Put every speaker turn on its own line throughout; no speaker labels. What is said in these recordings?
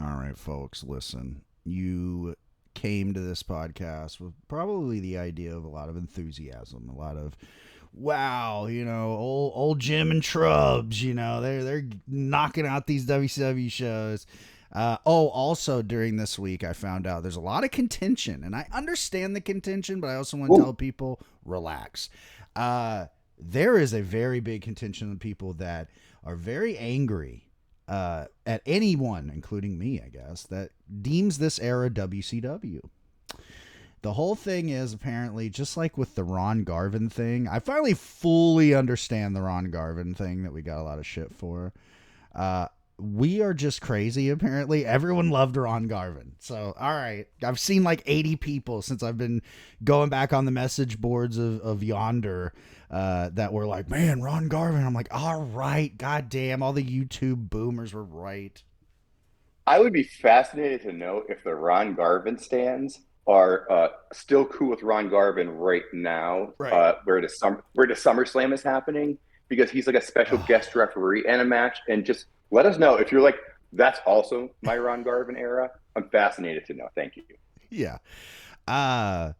All right, folks, listen. You came to this podcast with probably the idea of a lot of enthusiasm, a lot of wow, old Jim and Trubs, they're knocking out these WCW shows. Also during this week, I found out there's a lot of contention, and I understand the contention, but I also want to tell
Ooh,
people relax. There is a very big contention of people that are very angry at anyone, including me, I guess, that deems this era WCW. The whole thing is apparently just like with the Ron Garvin thing. I finally fully understand the Ron Garvin thing that we got a lot of shit for. Uh, we are just crazy, apparently. Everyone loved Ron Garvin. So, all right. I've seen like 80 people since I've been going back on the message boards of Yonder that were like, man, Ron Garvin. I'm like, all right. Goddamn. All the YouTube boomers were right.
I would be fascinated to know if the Ron Garvin stands are still cool with Ron Garvin right now,
Right.
where the SummerSlam is happening, because he's like a special guest referee in a match. And just let us know if you're like, that's also my Ron Garvin era. I'm fascinated to know. Thank you.
Yeah. Uh,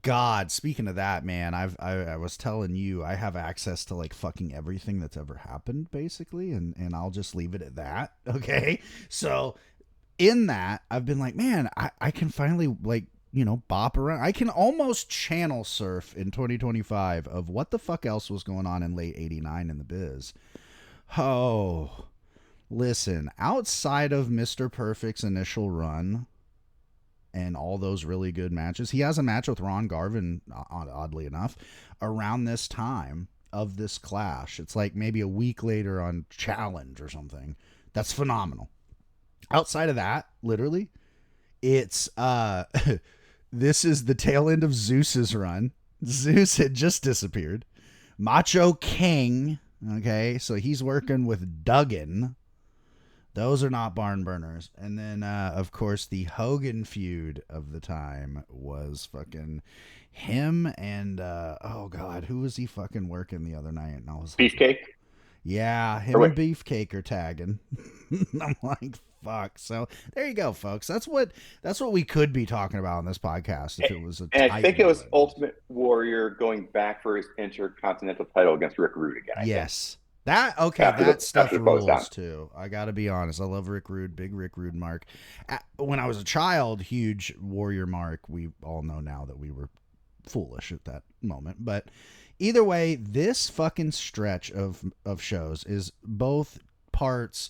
God, speaking of that, man, I was telling you I have access to like fucking everything that's ever happened, basically, and I'll just leave it at that. Okay, so in that, I've been like, man, I can finally like bop around. I can almost channel surf in 2025 of what the fuck else was going on in late '89 in the biz. Oh, listen, outside of Mr. Perfect's initial run, and all those really good matches. He has a match with Ron Garvin, oddly enough, around this time of this clash. It's like maybe a week later on Challenge or something. That's phenomenal. Outside of that, literally, it's this is the tail end of Zeus's run. Zeus had just disappeared. Macho King, okay, so he's working with Duggan. Those are not barn burners. And then, of course, the Hogan feud of the time was fucking him and, oh God, who was he fucking working the other night? And I was like,
Beefcake?
yeah,
Or
him
wait,
and Beefcake are tagging. I'm like, fuck. So there you go, folks. That's what we could be talking about on this podcast if it was a
and I
tight
think it was
whirlwind.
Ultimate Warrior going back for his Intercontinental title against Rick Rude again, I think,
Yes. That okay, that stuff
after the close down.
rules too. I got to be honest. I love Rick Rude, big Rick Rude mark. When I was a child, huge Warrior mark. We all know now that we were foolish at that moment. But either way, this fucking stretch of shows is both parts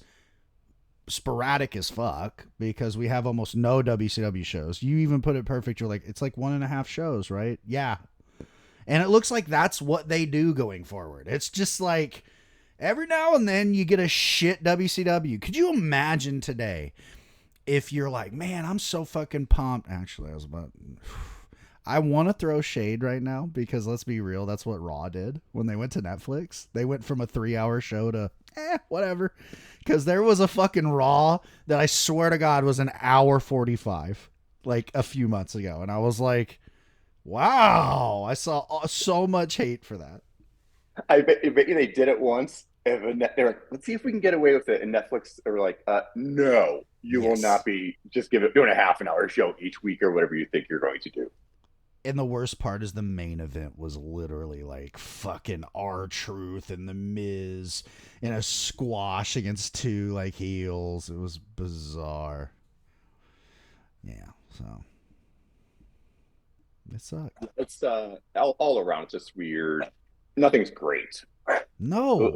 sporadic as fuck because we have almost no WCW shows. You even put it perfect. You're like, it's like 1.5 shows, right? Yeah. And it looks like that's what they do going forward. It's just like every now and then you get a shit WCW. Could you imagine today if you're like, man, I'm so fucking pumped? Actually, I was about. I want to throw shade right now because let's be real, that's what Raw did when they went to Netflix. They went from a 3 hour show to whatever. Because there was a fucking Raw that I swear to God was an hour 45 like a few months ago. And I was like, wow, I saw so much hate for that.
I bet you they did it once. And they're like, let's see if we can get away with it. And Netflix are like, no, you will
Yes.
not be just doing a half an hour show each week or whatever you think you're going to do.
And the worst part is the main event was literally like fucking R Truth and the Miz in a squash against two like heels. It was bizarre. Yeah, so it sucked.
It's all around. It's just weird. Nothing's great.
No.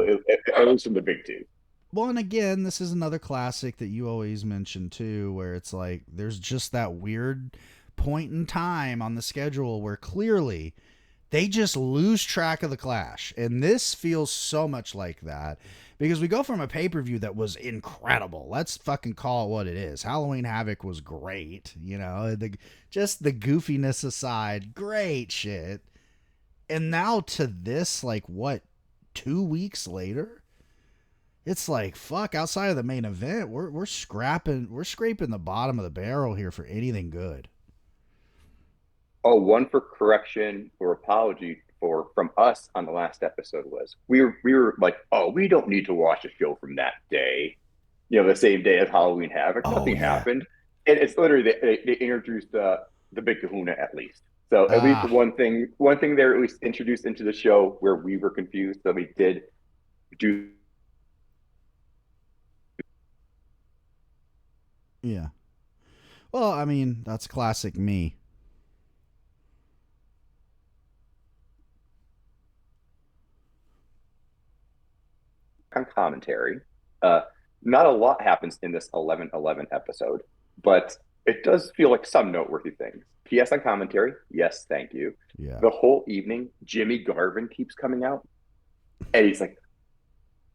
At least from the big two.
Well, and again, this is another classic that you always mention too, where it's like there's just that weird point in time on the schedule where clearly they just lose track of the clash. And this feels so much like that because we go from a pay per view that was incredible. Let's fucking call it what it is. Halloween Havoc was great. Just the goofiness aside, great shit. And now to this, like, what, 2 weeks later? It's like fuck. Outside of the main event, we're scraping the bottom of the barrel here for anything good.
Oh, one for correction or apology for from us on the last episode was we were like, oh, we don't need to watch a show from that day. the same day as Halloween Havoc.
Oh
Nothing
yeah.
happened, and it's literally they introduced the Big Kahuna at least. So at least
Ah,
one thing they're at least introduced into the show where we were confused. So we did do
yeah. Well, I mean, that's classic me.
on commentary. Uh, Not a lot happens in this 11-11 episode, but it does feel like some noteworthy things. PS on commentary, yes, thank you.
Yeah.
The whole evening, Jimmy Garvin keeps coming out, and he's like,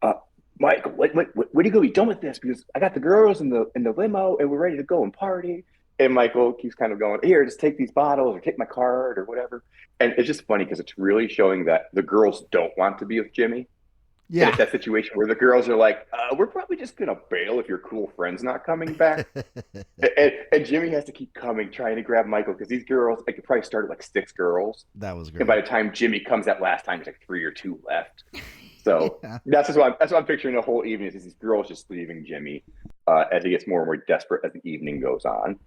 uh, Michael, what are you gonna be done with this? Because I got the girls in the limo and we're ready to go and party. And Michael keeps kind of going, here, just take these bottles or take my card or whatever. And it's just funny because it's really showing that the girls don't want to be with Jimmy. And
Yeah.
it's that situation where the girls are like, we're probably just gonna bail if your cool friend's not coming back. And Jimmy has to keep coming, trying to grab Michael because these girls, like, it probably started like six girls.
That was
And by
great.
the time Jimmy comes that last time, there's like three or two left. So
Yeah.
that's what I'm picturing the whole evening is these girls just leaving Jimmy as he gets more and more desperate as the evening goes on.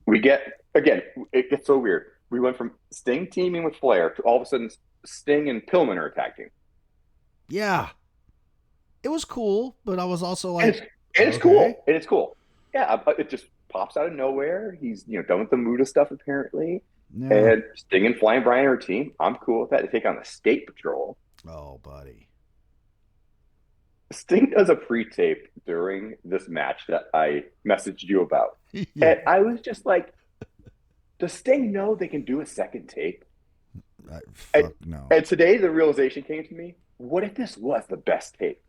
We get again, it gets so weird. We went from Sting teaming with Flair to all of a sudden Sting and Pillman are attacking,
Yeah. It was cool, but I was also
and
like,
it's
okay.
cool, and it's cool. Yeah, it just pops out of nowhere. He's done with the Muda stuff apparently,
Yeah.
and Sting and Flying Brian are a team. I'm cool with that. To take on the Skate Patrol.
Oh, buddy.
Sting does a pre-tape during this match that I messaged you about.
Yeah.
And I was just like, does Sting know they can do a second tape? And,
Fuck no.
and today the realization came to me, what if this was the best tape?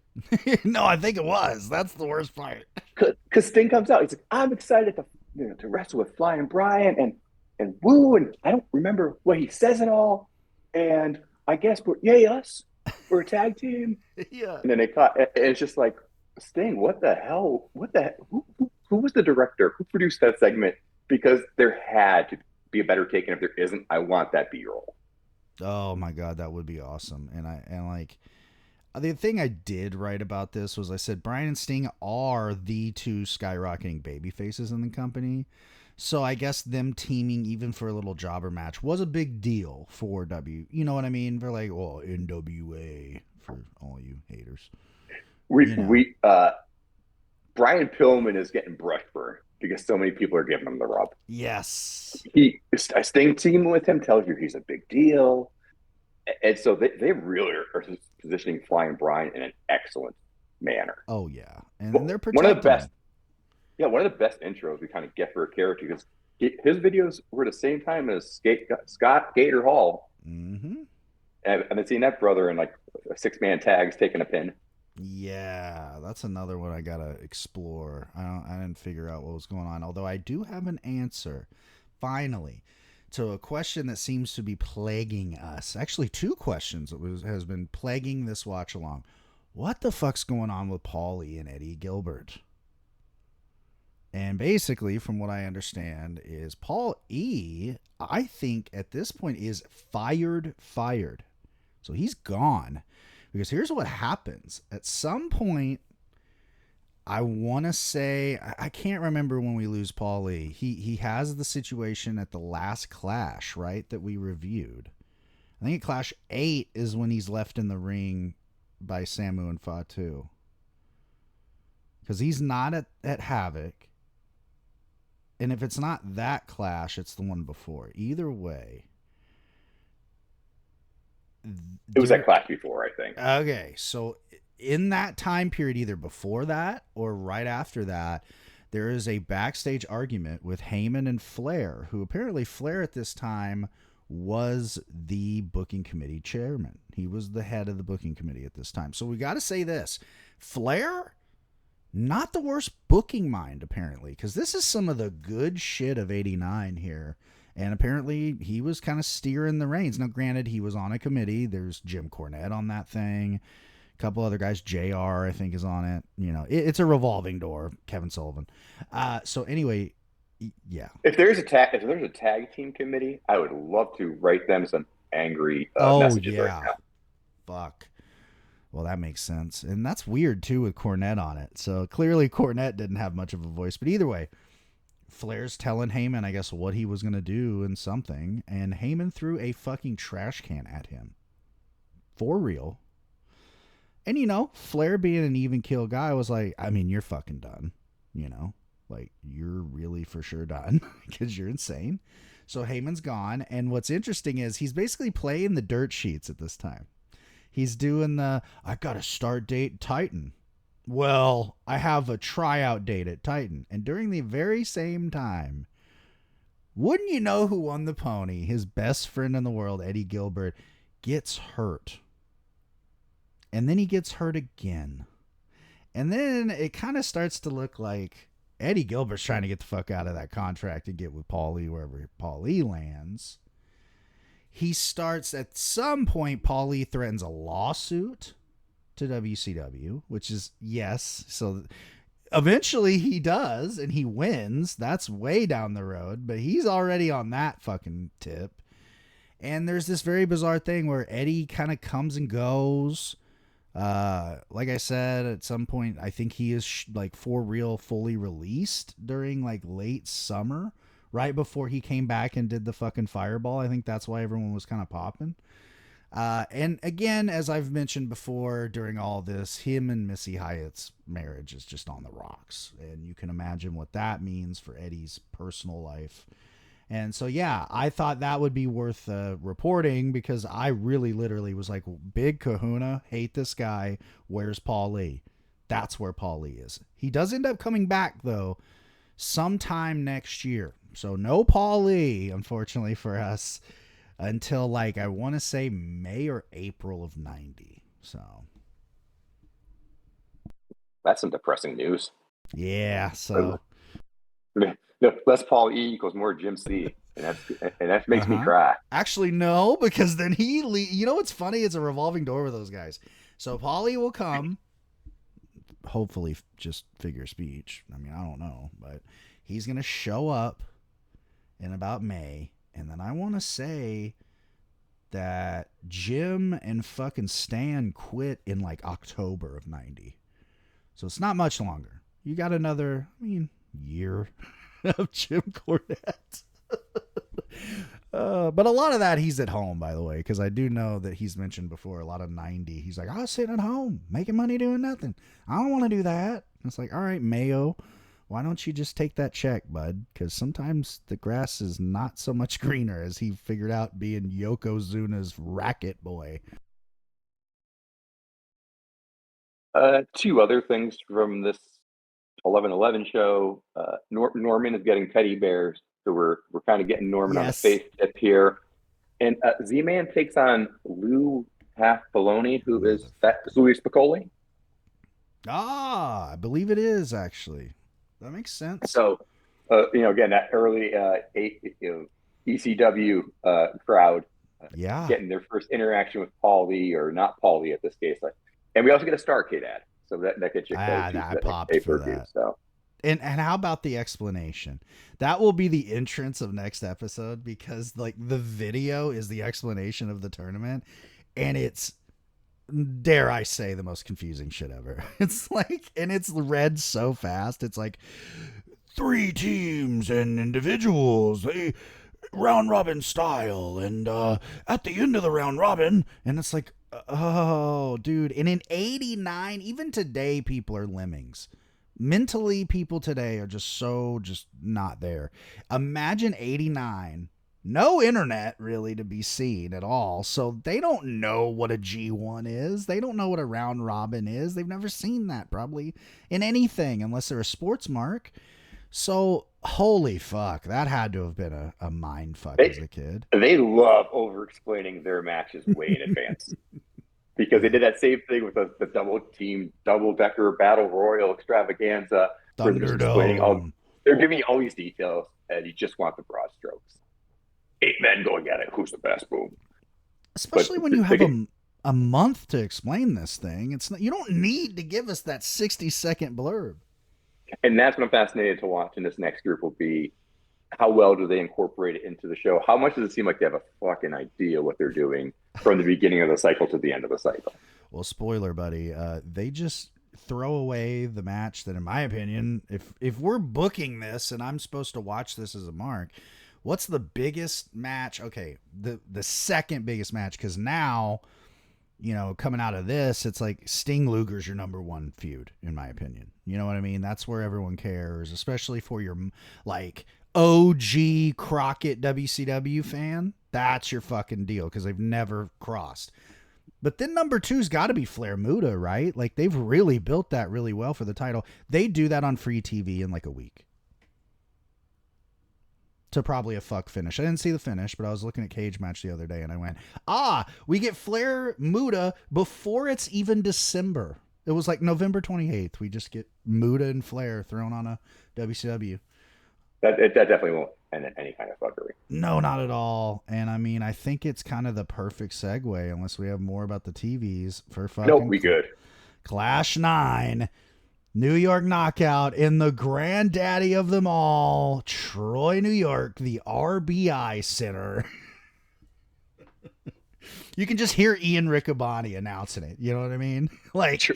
No, I think it was. That's the worst part.
Because Sting comes out, he's like, I'm excited to wrestle with Flying Brian and Woo, and I don't remember what he says at all. And I guess yay us, we're a tag team.
Yeah.
And then they caught, and it's just like, Sting, what the hell? Who was the director? Who produced that segment? Because there had to be a better take, and if there isn't, I want that B-roll.
Oh my god, that would be awesome. And like the thing I did write about this was I said Brian and Sting are the two skyrocketing baby faces in the company. So I guess them teaming even for a little jobber match was a big deal for W. You know what I mean? For like, oh, NWA for all you haters.
We
You know.
we Brian Pillman is getting brush burn because so many people are giving him the rub.
Yes.
He a Sting team with him tells you he's a big deal, and so they really are positioning Flying Brian in an excellent manner.
Oh yeah. And
Well,
they're
one of the
protecting
best,
him.
yeah, one of the best intros we kind of get for a character because his videos were the same time as Scott Gator Hall.
Mm-hmm.
I've been seeing that brother in like six-man tags taking a pin.
Yeah, that's another one I gotta explore. I didn't figure out what was going on. Although I do have an answer, finally, to a question that seems to be plaguing us. Actually, two questions that has been plaguing this watch along. What the fuck's going on with Paulie and Eddie Gilbert? And basically, from what I understand, is Paul E. I think at this point is fired. So he's gone. Because here's what happens. At some point, I want to say I can't remember when we lose Paulie. He has the situation at the last Clash, right, that we reviewed. I think at Clash 8 is when he's left in the ring by Samu and Fatu. Because he's not at Havoc. And if it's not that Clash, it's the one before. Either way.
It was that Clash before, I think.
Okay, so in that time period, either before that or right after that, there is a backstage argument with Heyman and Flair, who apparently Flair at this time was the booking committee chairman. He was the head of the booking committee at this time. So we got to say this: Flair, not the worst booking mind apparently, because this is some of the good shit of '89 here. And apparently he was kind of steering the reins. Now, granted, he was on a committee. There's Jim Cornette on that thing. A couple other guys. JR, I think, is on it. You know, it's a revolving door. Kevin Sullivan. So anyway, yeah.
If there's a tag team committee, I would love to write them some angry
Oh,
messages right
yeah.
now.
Fuck. Well, that makes sense. And that's weird too with Cornette on it. So clearly Cornette didn't have much of a voice. But either way, Flair's telling Heyman, I guess, what he was going to do and something. And Heyman threw a fucking trash can at him. For real. And, Flair being an even kill guy was like, I mean, you're fucking done. Like, you're really for sure done because you're insane. So Heyman's gone. And what's interesting is he's basically playing the dirt sheets at this time. He's doing I've got a start date Titan. Well, I have a tryout date at Titan. And during the very same time, wouldn't you know who won the pony? His best friend in the world, Eddie Gilbert, gets hurt. And then he gets hurt again. And then it kind of starts to look like Eddie Gilbert's trying to get the fuck out of that contract and get with Paulie wherever Paulie lands. He starts at some point, Paulie threatens a lawsuit to WCW, which is yes. So eventually he does and he wins. That's way down the road, but he's already on that fucking tip. And there's this very bizarre thing where Eddie kind of comes and goes. Like I said, at some point, I think he is like for real fully released during like late summer, right before he came back and did the fucking fireball. I think that's why everyone was kind of popping. And again, as I've mentioned before, during all this, him and Missy Hyatt's marriage is just on the rocks. And you can imagine what that means for Eddie's personal life. And so, yeah, I thought that would be worth reporting because I really literally was like, big kahuna, hate this guy. Where's Paul Lee? That's where Paul Lee is. He does end up coming back, though, sometime next year. So no Paul Lee, unfortunately for us, until like I want to say May or April of 90. So
That's some depressing news.
yeah, so
less Paul E equals more Jim C, and that makes me cry.
Actually, no, because then you know what's funny? It's a revolving door with those guys. So Paulie will come, hopefully just figure speech. I mean, I don't know, but he's gonna show up in about May. And then I want to say that Jim and fucking Stan quit in like October of 90. So it's not much longer. You got another, year of Jim Cornette. But a lot of that he's at home, by the way, because I do know that he's mentioned before a lot of 90. He's like, I was sitting at home making money doing nothing. I don't want to do that. And it's like, all right, Mayo, why don't you just take that check, bud? Because sometimes the grass is not so much greener, as he figured out being Yokozuna's racket boy.
Two other things from this 11/11 show. Norman is getting teddy bears, so we're kind of getting Norman on the face tip here. And Z-Man takes on Lou Half Baloney, who is Louis Piccoli.
Ah, I believe it is, actually. That makes sense.
So, again, that early ECW crowd, getting their first interaction with Paul Lee, or not Paul Lee at this case. And we also get a Starrcade ad, so that gets you close.
I popped for that.
So.
And how about the explanation? That will be the entrance of next episode, because like the video is the explanation of the tournament, and it's, dare I say, the most confusing shit ever. It's like, and it's read so fast. It's like 3 teams and individuals, they round robin style, and at the end of the round robin, and it's like, oh, dude. And in 89, even today, people are lemmings. Mentally, people today are just not there. Imagine 89. No internet really to be seen at all. So they don't know what a G1 is. They don't know what a round robin is. They've never seen that probably in anything unless they're a sports mark. So holy fuck, that had to have been a mind fuck as a kid.
They love over explaining their matches way in advance. Because they did that same thing with the double-decker battle royal extravaganza.
Thunderdome.
They're giving you all these details, and you just want the broad strokes. 8 men going at it. Who's the best? Boom.
Especially when you have a month to explain this thing. It's not, you don't need to give us that 60-second blurb.
And that's what I'm fascinated to watch in this next group will be, how well do they incorporate it into the show? How much does it seem like they have a fucking idea what they're doing from the beginning of the cycle to the end of the cycle?
Well, spoiler, buddy. They just throw away the match that, in my opinion, if we're booking this and I'm supposed to watch this as a mark, what's the biggest match? Okay, the second biggest match, because now, coming out of this, it's like Sting Luger's your number one feud, in my opinion. You know what I mean? That's where everyone cares, especially for your like OG Crockett WCW fan. That's your fucking deal because they've never crossed. But then number two's got to be Flair Muta, right? Like they've really built that really well for the title. They do that on free TV in like a week. To probably a fuck finish. I didn't see the finish, but I was looking at Cage Match the other day and I went, we get Flair Muta before it's even December. It was like November 28th. We just get Muta and Flair thrown on a WCW.
That definitely won't end in any kind of fuckery.
No, not at all. And I mean, I think it's kind of the perfect segue, unless we have more about the TVs for fucking.
Nope, we good.
Clash 9, New York Knockout in the granddaddy of them all, Troy, New York, the RBI Center. You can just hear Ian Riccaboni announcing it. You know what I mean? Like,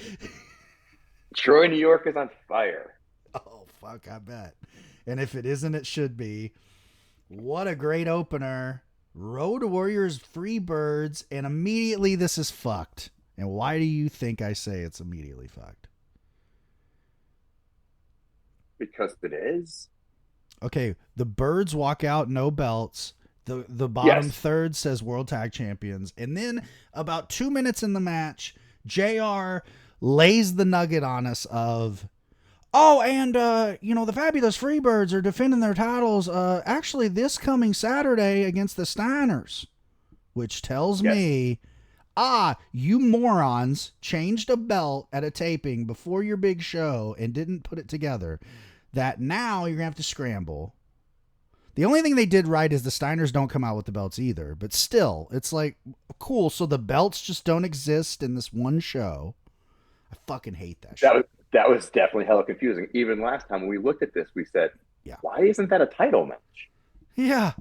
Troy, New York is on fire.
Oh, fuck, I bet. And if it isn't, it should be. What a great opener. Road Warriors, Freebirds, and immediately this is fucked. And why do you think I say it's immediately fucked?
Because it is.
Okay, the Birds walk out, no belts. The bottom third says World Tag Champions. And then about 2 minutes in the match, JR lays the nugget on us of, and, the Fabulous Freebirds are defending their titles actually this coming Saturday against the Steiners. Which tells me, you morons changed a belt at a taping before your big show and didn't put it together. That now you're going to have to scramble. The only thing they did right is the Steiners don't come out with the belts either. But still, it's like, cool, so the belts just don't exist in this one show. I fucking hate that shit.
That was definitely hella confusing. Even last time when we looked at this, we said, why isn't that a title match?
Yeah.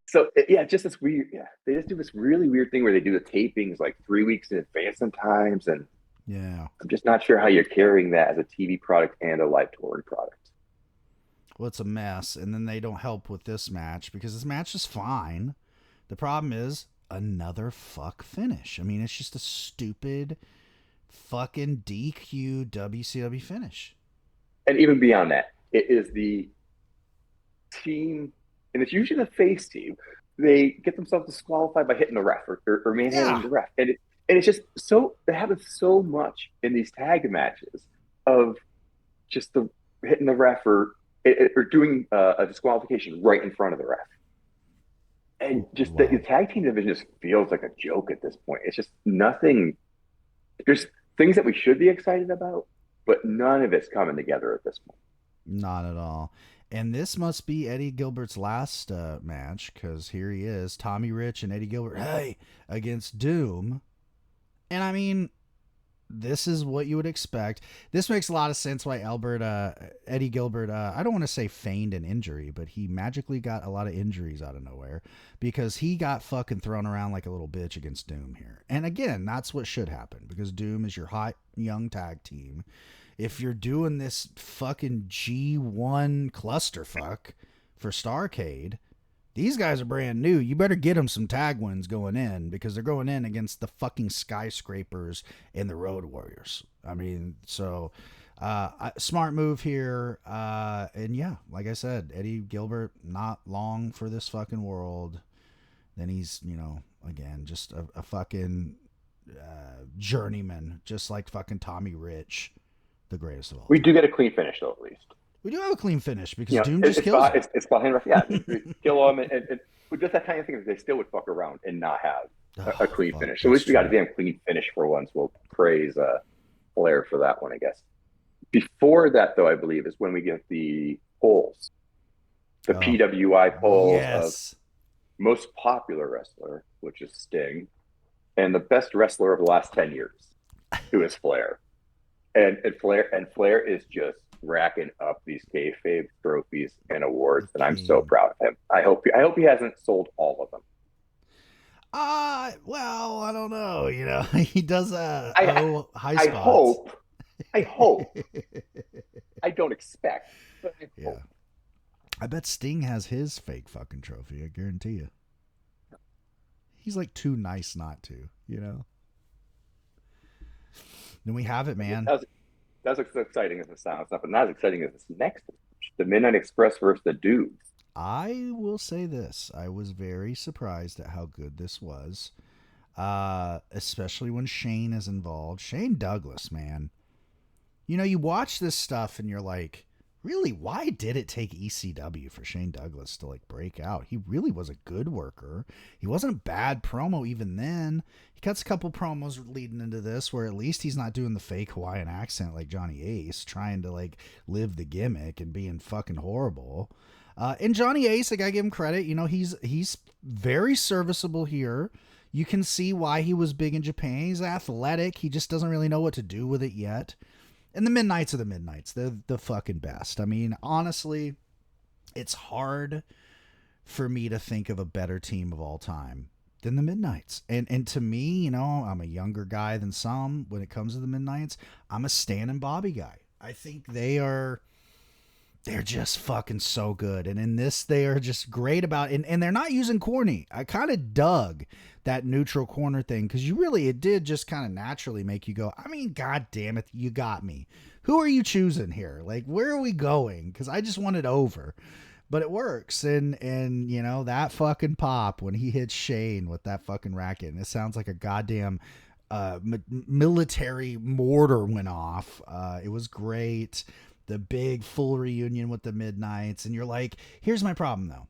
So, just this weird, they just do this really weird thing where they do the tapings like 3 weeks in advance sometimes. And I'm just not sure how you're carrying that as a TV product and a live touring product.
Well, it's a mess. And then they don't help with this match because this match is fine. The problem is another fuck finish. I mean, it's just a stupid fucking DQ WCW finish.
And even beyond that, it is the team, and it's usually the face team. They get themselves disqualified by hitting the ref or manhandling the ref. And it's just so, it happens so much in these tag matches of just the hitting the ref or doing a disqualification right in front of the ref. And just the tag team division just feels like a joke at this point. It's just nothing. There's things that we should be excited about, but none of it's coming together at this point.
Not at all. And this must be Eddie Gilbert's last match, because here he is, Tommy Rich and Eddie Gilbert, against Doom. And I mean, this is what you would expect. This makes a lot of sense why Eddie Gilbert, I don't want to say feigned an injury, but he magically got a lot of injuries out of nowhere because he got fucking thrown around like a little bitch against Doom here. And again, that's what should happen because Doom is your hot young tag team. If you're doing this fucking G1 clusterfuck for Starrcade, these guys are brand new. You better get them some tag wins going in because they're going in against the fucking Skyscrapers and the Road Warriors. I mean, so smart move here. And like I said, Eddie Gilbert, not long for this fucking world. Then he's, again, just a fucking journeyman, just like fucking Tommy Rich, the greatest of all.
We do get a clean finish, though, at least.
We do have a clean finish because Doom just kills him.
It's behind us. Yeah, kill him. And just that kind of thing, they still would fuck around and not have a clean finish. So at least we got a damn clean finish for once. We'll praise Flair for that one, I guess. Before that, though, I believe, is when we get the polls. The PWI polls of most popular wrestler, which is Sting, and the best wrestler of the last 10 years, who is Flair. And Flair is just racking up these kayfabe trophies and awards, and I'm so proud of him. I hope he hasn't sold all of them.
Well, I don't know. He does
I
oh high
I
spots.
hope, I hope, I don't expect, but I
Yeah.
hope.
I bet Sting has his fake fucking trophy. I guarantee you. He's like too nice not to. Then we have it, man.
That's as exciting as it sounds, but not as exciting as this next match. The Midnight Express versus the Dudes.
I will say this. I was very surprised at how good this was. Especially when Shane is involved. Shane Douglas, man. You watch this stuff and you're like, really, why did it take ECW for Shane Douglas to like break out? He really was a good worker. He wasn't a bad promo even then. He cuts a couple promos leading into this where at least he's not doing the fake Hawaiian accent like Johnny Ace, trying to like live the gimmick and being fucking horrible. And Johnny Ace, I gotta give him credit. He's very serviceable here. You can see why he was big in Japan. He's athletic. He just doesn't really know what to do with it yet. And the Midnights are the Midnights. They're the fucking best. I mean, honestly, it's hard for me to think of a better team of all time than the Midnights. And to me, I'm a younger guy than some when it comes to the Midnights. I'm a Stan and Bobby guy. I think they're just fucking so good. And in this, they are just great about it. And they're not using corny. I kind of dug that neutral corner thing because it did just kind of naturally make you go, I mean, God damn it, you got me. Who are you choosing here? Like, where are we going? Because I just want it over. But it works. And that fucking pop when he hits Shane with that fucking racket. And it sounds like a goddamn military mortar went off. It was great. The big full reunion with the Midnights. And you're like, here's my problem though.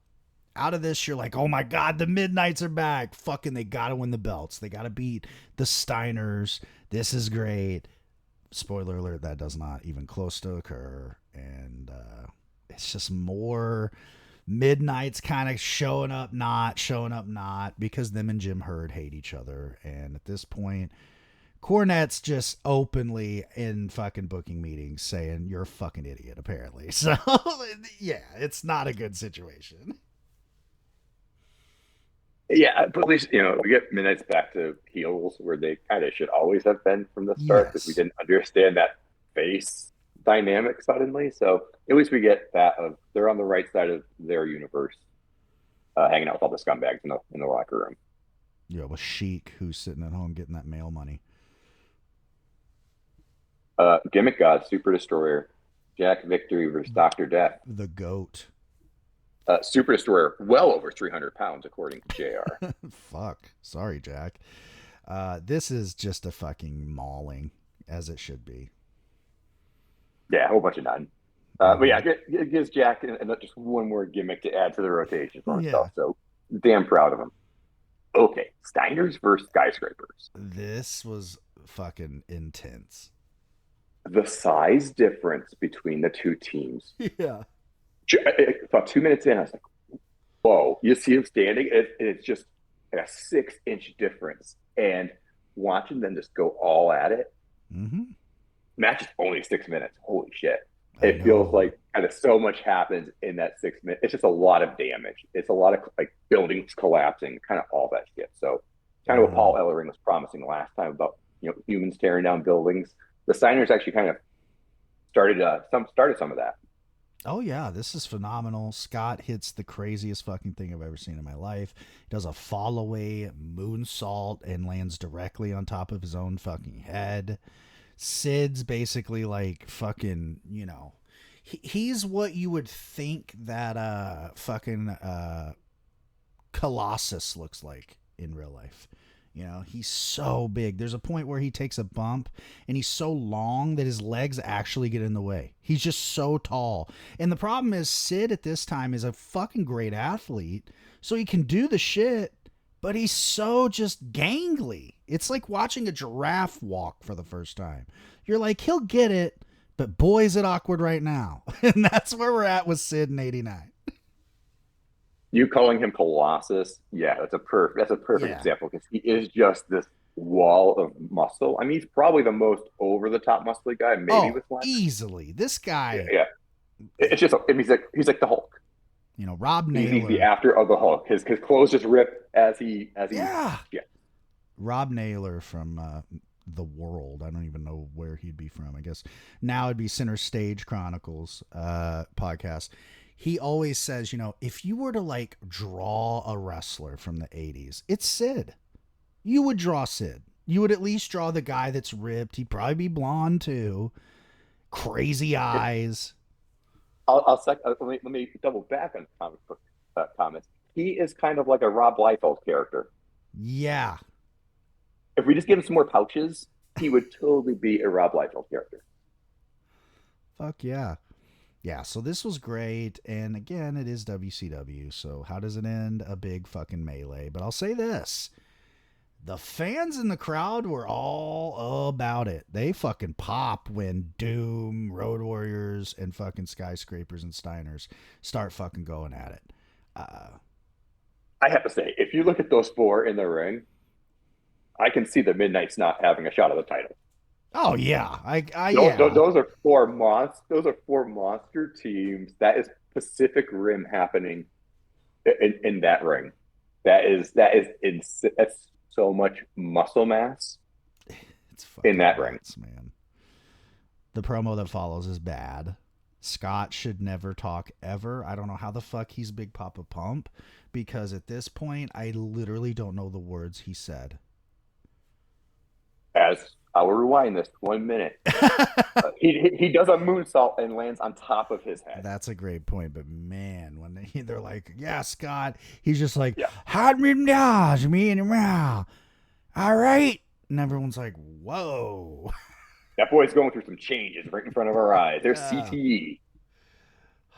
Out of this, you're like, oh my God, the Midnights are back. Fucking, they got to win the belts. They got to beat the Steiners. This is great. Spoiler alert, that does not even close to occur. And it's just more Midnights kind of showing up, not, because them and Jim Herd hate each other. And at this point, Cornette's just openly in fucking booking meetings saying you're a fucking idiot, apparently. So, yeah, it's not a good situation.
Yeah, but at least we get Midnight's back to heels where they kind of should always have been from the start because we
Yes.
didn't understand that face dynamic suddenly. So at least we get that of they're on the right side of their universe, hanging out with all the scumbags in the locker room.
Yeah, with Sheik, who's sitting at home getting that mail money.
Gimmick God, Super Destroyer, Jack Victory versus Doctor Death.
The GOAT.
Super Destroyer, well over 300 pounds according to Jr.
Fuck. Sorry, Jack. This is just a fucking mauling, as it should be.
Yeah, a whole bunch of none. But yeah, it gives Jack just one more gimmick to add to the rotation for
Yeah.
himself. So damn proud of him. Okay, Steiners versus Skyscrapers.
This was fucking intense.
The size difference between the two teams.
Yeah.
About 2 minutes in, I was like, whoa, you see him standing? It's just like a 6-inch difference. And watching them just go all at it,
Mm-hmm.
match is only 6 minutes. Holy shit.
I
It feels
know.
like kind of so much happens in that 6 minutes. It's just a lot of damage. It's a lot of like buildings collapsing, kind of all that shit. So kind of what
Mm-hmm.
Paul Ellering was promising last time about humans tearing down buildings. The Steiners actually kind of started some of that.
Oh yeah, this is phenomenal. Scott hits the craziest fucking thing I've ever seen in my life. He does a fall away moonsault and lands directly on top of his own fucking head. Sid's basically like fucking, he's what you would think that fucking Colossus looks like in real life. He's so big. There's a point where he takes a bump and he's so long that his legs actually get in the way. He's just so tall. And the problem is, Sid at this time is a fucking great athlete, so he can do the shit, but he's so just gangly. It's like watching a giraffe walk for the first time. You're like, he'll get it, but boy, is it awkward right now. And that's where we're at with Sid in '89.
You calling him Colossus, yeah, that's a perfect
Yeah.
example because he is just this wall of muscle. I mean, he's probably the most over the top muscly guy, maybe
Oh,
with one.
easily. This
Yeah,
guy.
yeah. It's just he's like the Hulk.
Rob
He's the
Naylor.
after of the Hulk. His clothes just rip as he
Yeah.
yeah.
Rob Naylor from The World. I don't even know where he'd be from. I guess now it'd be Center Stage Chronicles podcast. He always says, if you were to like draw a wrestler from the 80s, it's Sid. You would draw Sid. You would at least draw the guy that's ripped. He'd probably be blonde too. Crazy eyes.
Let me double back on comic book comments. He is kind of like a Rob Liefeld character.
Yeah.
If we just give him some more pouches, he would totally be a Rob Liefeld character.
Fuck yeah. Yeah, so this was great. And again, it is WCW. So how does it end? A big fucking melee. But I'll say this. The fans in the crowd were all about it. They fucking pop when Doom, Road Warriors, and fucking Skyscrapers and Steiners start fucking going at it.
I have to say, if you look at those four in the ring, I can see the Midnight's not having a shot at the title.
Oh yeah,
Those are four monster teams. That is Pacific Rim happening in that ring. That's so much muscle mass
it's fucking
in that
nuts,
ring.
man. The promo that follows is bad. Scott should never talk ever. I don't know how the fuck he's Big Papa Pump, because at this point I literally don't know the words he said.
As I will rewind this 1 minute. He does a moonsault and lands on top of his head.
That's a great point, but man, when they're like, "Yeah, Scott," he's just like,
Yeah.
"Hide me down, me in the mouth." All right, and everyone's like, "Whoa."
That boy's going through some changes right in front of our eyes. There's
Yeah.
CTE.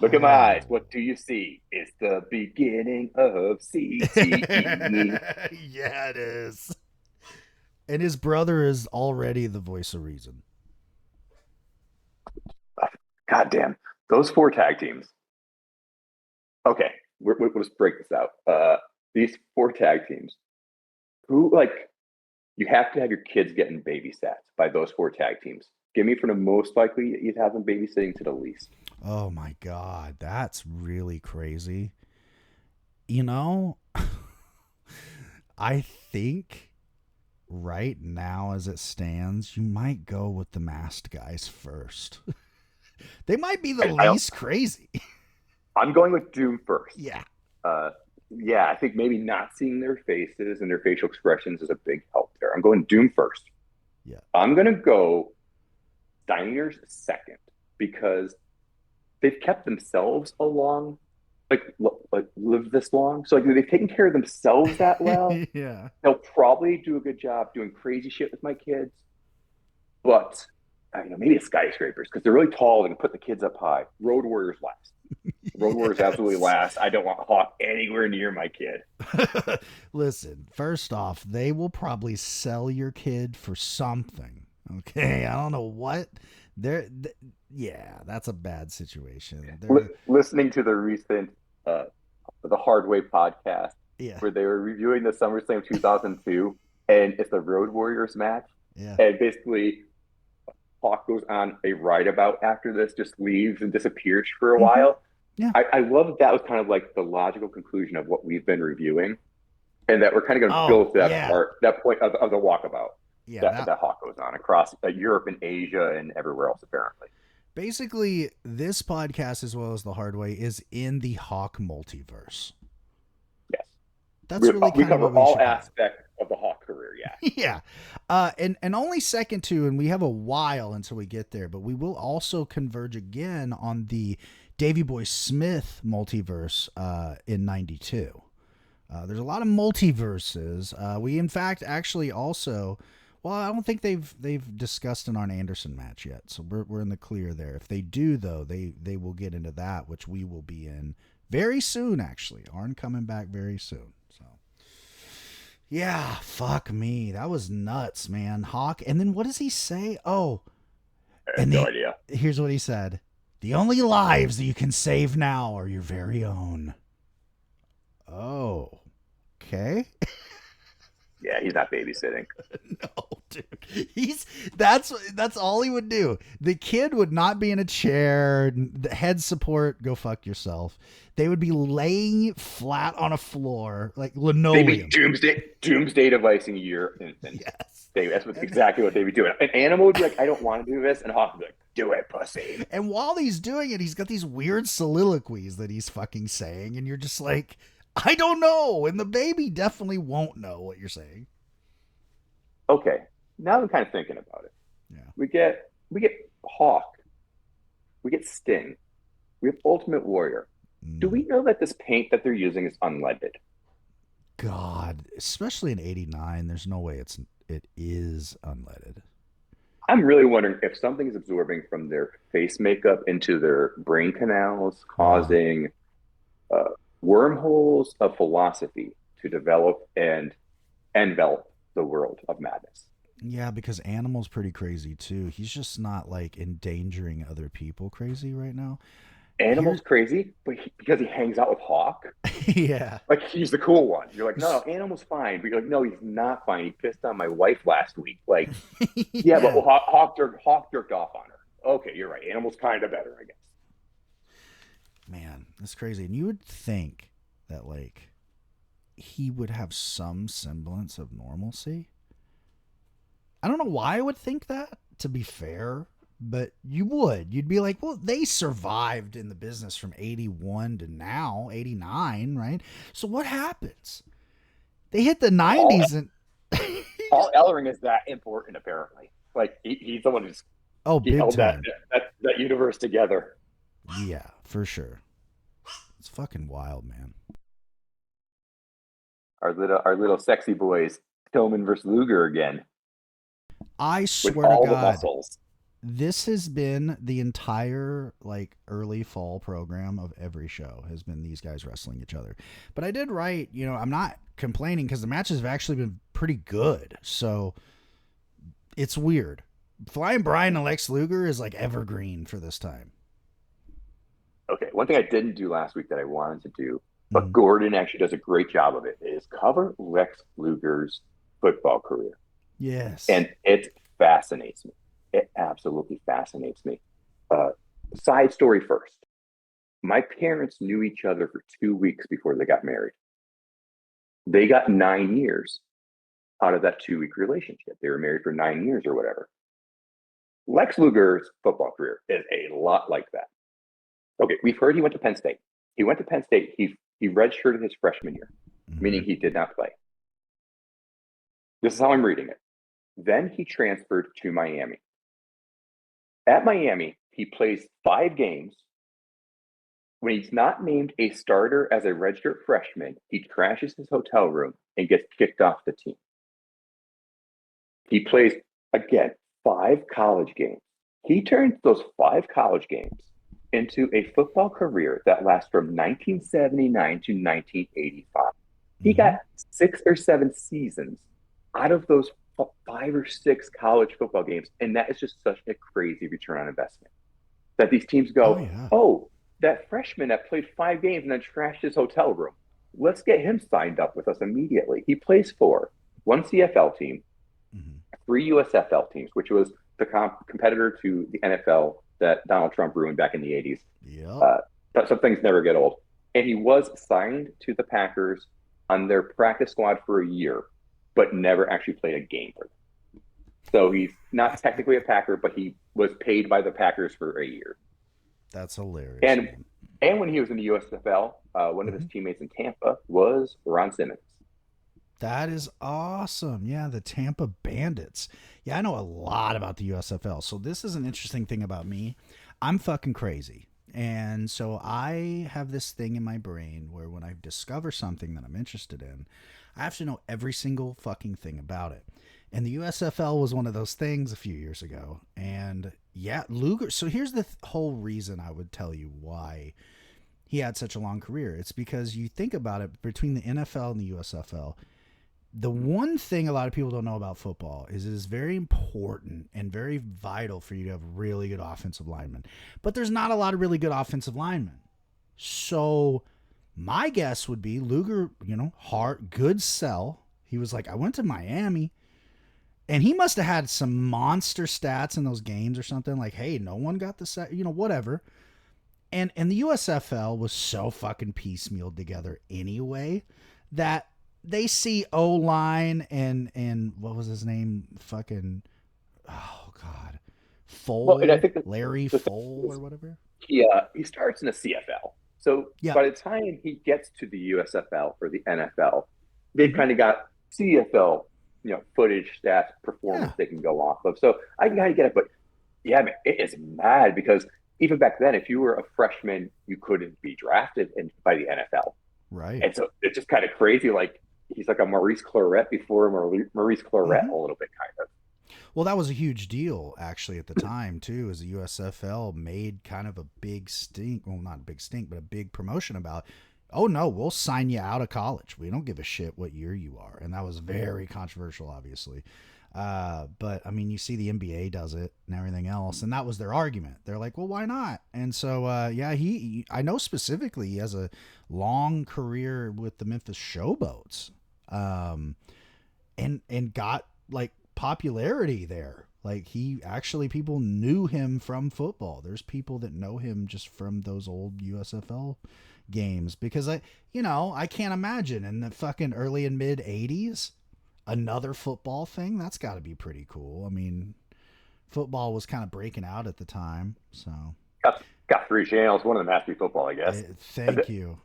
Look at my eyes. What do you see? It's the beginning of CTE.
Yeah, it is. And his brother is already the voice of reason.
God damn. Those four tag teams. Okay, we'll just break this out. These four tag teams. Who, you have to have your kids getting babysat by those four tag teams. Give me from the most likely you'd have them babysitting to the least.
Oh my God, that's really crazy. I think right now as it stands, you might go with the masked guys first. They might be the least crazy.
I'm going with Doom first.
Yeah.
Yeah, I think maybe not seeing their faces and their facial expressions is a big help there. I'm going Doom first.
Yeah.
I'm going to go Steiners second because they've kept themselves along, live this long. So they've taken care of themselves that well.
Yeah.
They'll probably do a good job doing crazy shit with my kids. But maybe it's Skyscrapers because they're really tall and put the kids up high. Road Warriors last. Road Warriors absolutely last. I don't want Hawk anywhere near my kid.
Listen, first off, they will probably sell your kid for something. Okay, I don't know what. Yeah, that's a bad situation.
Listening to the recent the Hard Way podcast, where they were reviewing the SummerSlam 2002, and it's the Road Warriors match, and basically Hawk goes on a ride about after this, just leaves and disappears for a while.
Yeah,
I love that was kind of like the logical conclusion of what we've been reviewing, and that we're kind of going to build to that point of the walkabout. Yeah, that Hawk goes on across Europe and Asia and everywhere else apparently.
Basically, this podcast, as well as the Hard Way, is in the Hawk multiverse.
Yes,
that's really
we cover all aspects of the Hawk career. Yeah,
yeah, and only second to, and we have a while until we get there, but we will also converge again on the Davey Boy Smith multiverse in '92. There's a lot of multiverses. We, in fact, actually also. Well, I don't think they've discussed an Arn Anderson match yet, so we're in the clear there. If they do, though, they will get into that, which we will be in very soon. Actually, Arn coming back very soon. So, yeah, fuck me, that was nuts, man. Hawk, and then what does he say? Oh,
I have no idea.
Here's what he said: "The only lives that you can save now are your very own." Oh, okay.
Yeah, he's not babysitting.
No, dude. That's all he would do. The kid would not be in a chair, the head support, go fuck yourself. They would be laying flat on a floor like
They'd be
linoleum.
doomsday devising your infant.
Yes.
That's what
And
exactly what they'd be doing. An animal would be like, I don't want to do this, and Hawk would be like, do it, pussy.
and while he's doing it, he's got these weird soliloquies that he's fucking saying, and you're just like, I don't know. And the baby definitely won't know what you're saying.
Okay, now I'm kind of thinking about it.
Yeah.
We get Hawk, we get Sting, we have Ultimate Warrior. Do
Mm.
we know that this paint that they're using is unleaded?
God, especially in '89, there's no way it is unleaded.
I'm really wondering if something is absorbing from their face makeup into their brain canals,
Uh,
causing uh, wormholes of philosophy to develop and envelop the world of madness.
yeah, because Animal's pretty crazy too. He's just not like endangering other people crazy right now.
Animal's
Here's
crazy, but because he hangs out with Hawk,
yeah.
like he's the cool one. You're like, no, no, Animal's fine. But you're like, no, he's not fine. He pissed on my wife last week. Like, yeah, but
Yeah.
Hawk jerked off on her. Okay, you're right. Animal's kind of better, I guess.
Man, that's crazy. And you would think that like he would have some semblance of normalcy. I don't know why I would think that, to be fair, but you would. You'd be like, well, they survived in the business from 81 to now, 89, right? So what happens? They hit the
Paul
90s and.
Paul Ellering is that important, apparently. Like he's the one who's
Oh,
he
big
held
time.
that universe together.
Yeah, for sure. It's fucking wild, man.
Our little sexy boys, Tillman versus Luger again
I
with
swear to
all the
God,
muscles.
this has been the entire like early fall program of every show has been these guys wrestling each other. But I did write, I'm not complaining because the matches have actually been pretty good. So it's weird. Flying Brian and Lex Luger is like evergreen for this time.
Okay, one thing I didn't do last week that I wanted to do, but
Mhm.
Gordon actually does a great job of it, is cover Lex Luger's football career.
Yes.
And it fascinates me. It absolutely fascinates me. Uh, Side story first. My parents knew each other for 2 weeks before they got married. They got 9 years out of that 2 week relationship. They were married for 9 years or whatever. Lex Luger's football career is a lot like that. Okay, we've heard he went to Penn State. He went to Penn State. He redshirted his freshman year,
Mm-hmm.
meaning he did not play. This is how I'm reading it. Then he transferred to Miami. At Miami, he plays 5 games. When he's not named a starter as a redshirt freshman, he trashes his hotel room and gets kicked off the team. He plays, again, 5 college games. He turns those 5 college games into a football career that lasts from 1979 to 1985. He
Mm-hmm.
got 6 or 7 seasons out of those 5 or 6 college football games. And that is just such a crazy return on investment that these teams
Oh
go,
yeah.
oh, that freshman that played 5 games and then trashed his hotel room. Let's get him signed up with us immediately. He plays for one CFL team,
Mm-hmm.
3 USFL teams, which was the competitor to the NFL that Donald Trump ruined back in the 80s.
Yep.
Uh, some things never get old. And he was signed to the Packers on their practice squad for a year, but never actually played a game for them. So he's not technically a Packer, but he was paid by the Packers for a year.
That's hilarious,
And
man.
and when he was in the USFL, one of his
Mm-hmm.
teammates in Tampa was Ron Simmons.
That is awesome. Yeah, the Tampa Bandits. Yeah, I know a lot about the USFL. So this is an interesting thing about me. I'm fucking crazy. And so I have this thing in my brain where when I discover something that I'm interested in, I have to know every single fucking thing about it. And the USFL was one of those things a few years ago. And yeah, Luger. So here's the whole reason I would tell you why he had such a long career. It's because you think about it between the NFL and the USFL, the one thing a lot of people don't know about football is it is very important and very vital for you to have really good offensive linemen. But there's not a lot of really good offensive linemen. So my guess would be Luger, hard, good sell. He was like, I went to Miami. And he must have had some monster stats in those games or something. Like, hey, no one got the set, whatever. And the USFL was so fucking piecemealed together anyway that they see O line and what was his name? Fucking, oh God,
Well, and I
Fole,
think
Larry
the thing
Fole or
is,
whatever.
he starts in the CFL. So
Yeah.
by the time he gets to the USFL or the NFL, they've
Mm-hmm.
kind of got CFL, footage, stats,
Yeah.
performance they can go off of. So I can kind of get it, but yeah, man, it is mad because even back then, if you were a freshman, you couldn't be drafted by the NFL.
Right.
And so it's just kind of crazy. Like he's like a Maurice Claret before Maurice Claret,
Mm-hmm.
a little bit, kind of.
Well, that was a huge deal actually at the time too, as the USFL made kind of a big stink. Well, not a big stink, but a big promotion about. Oh no, we'll sign you out of college. We don't give a shit what year you are, and that was very controversial, obviously. But I mean, you see the NBA does it and everything else, and that was their argument. They're like, well, why not? And so, yeah, I know specifically he has a long career with the Memphis Showboats, um, and got like popularity there. Like he actually people knew him from football. There's people that know him just from those old USFL games because I can't imagine in the fucking early and mid 80s another football thing. That's got to be pretty cool. I mean, football was kind of breaking out at the time, so
Got three channels. One of them has to be football, I guess.
thank you.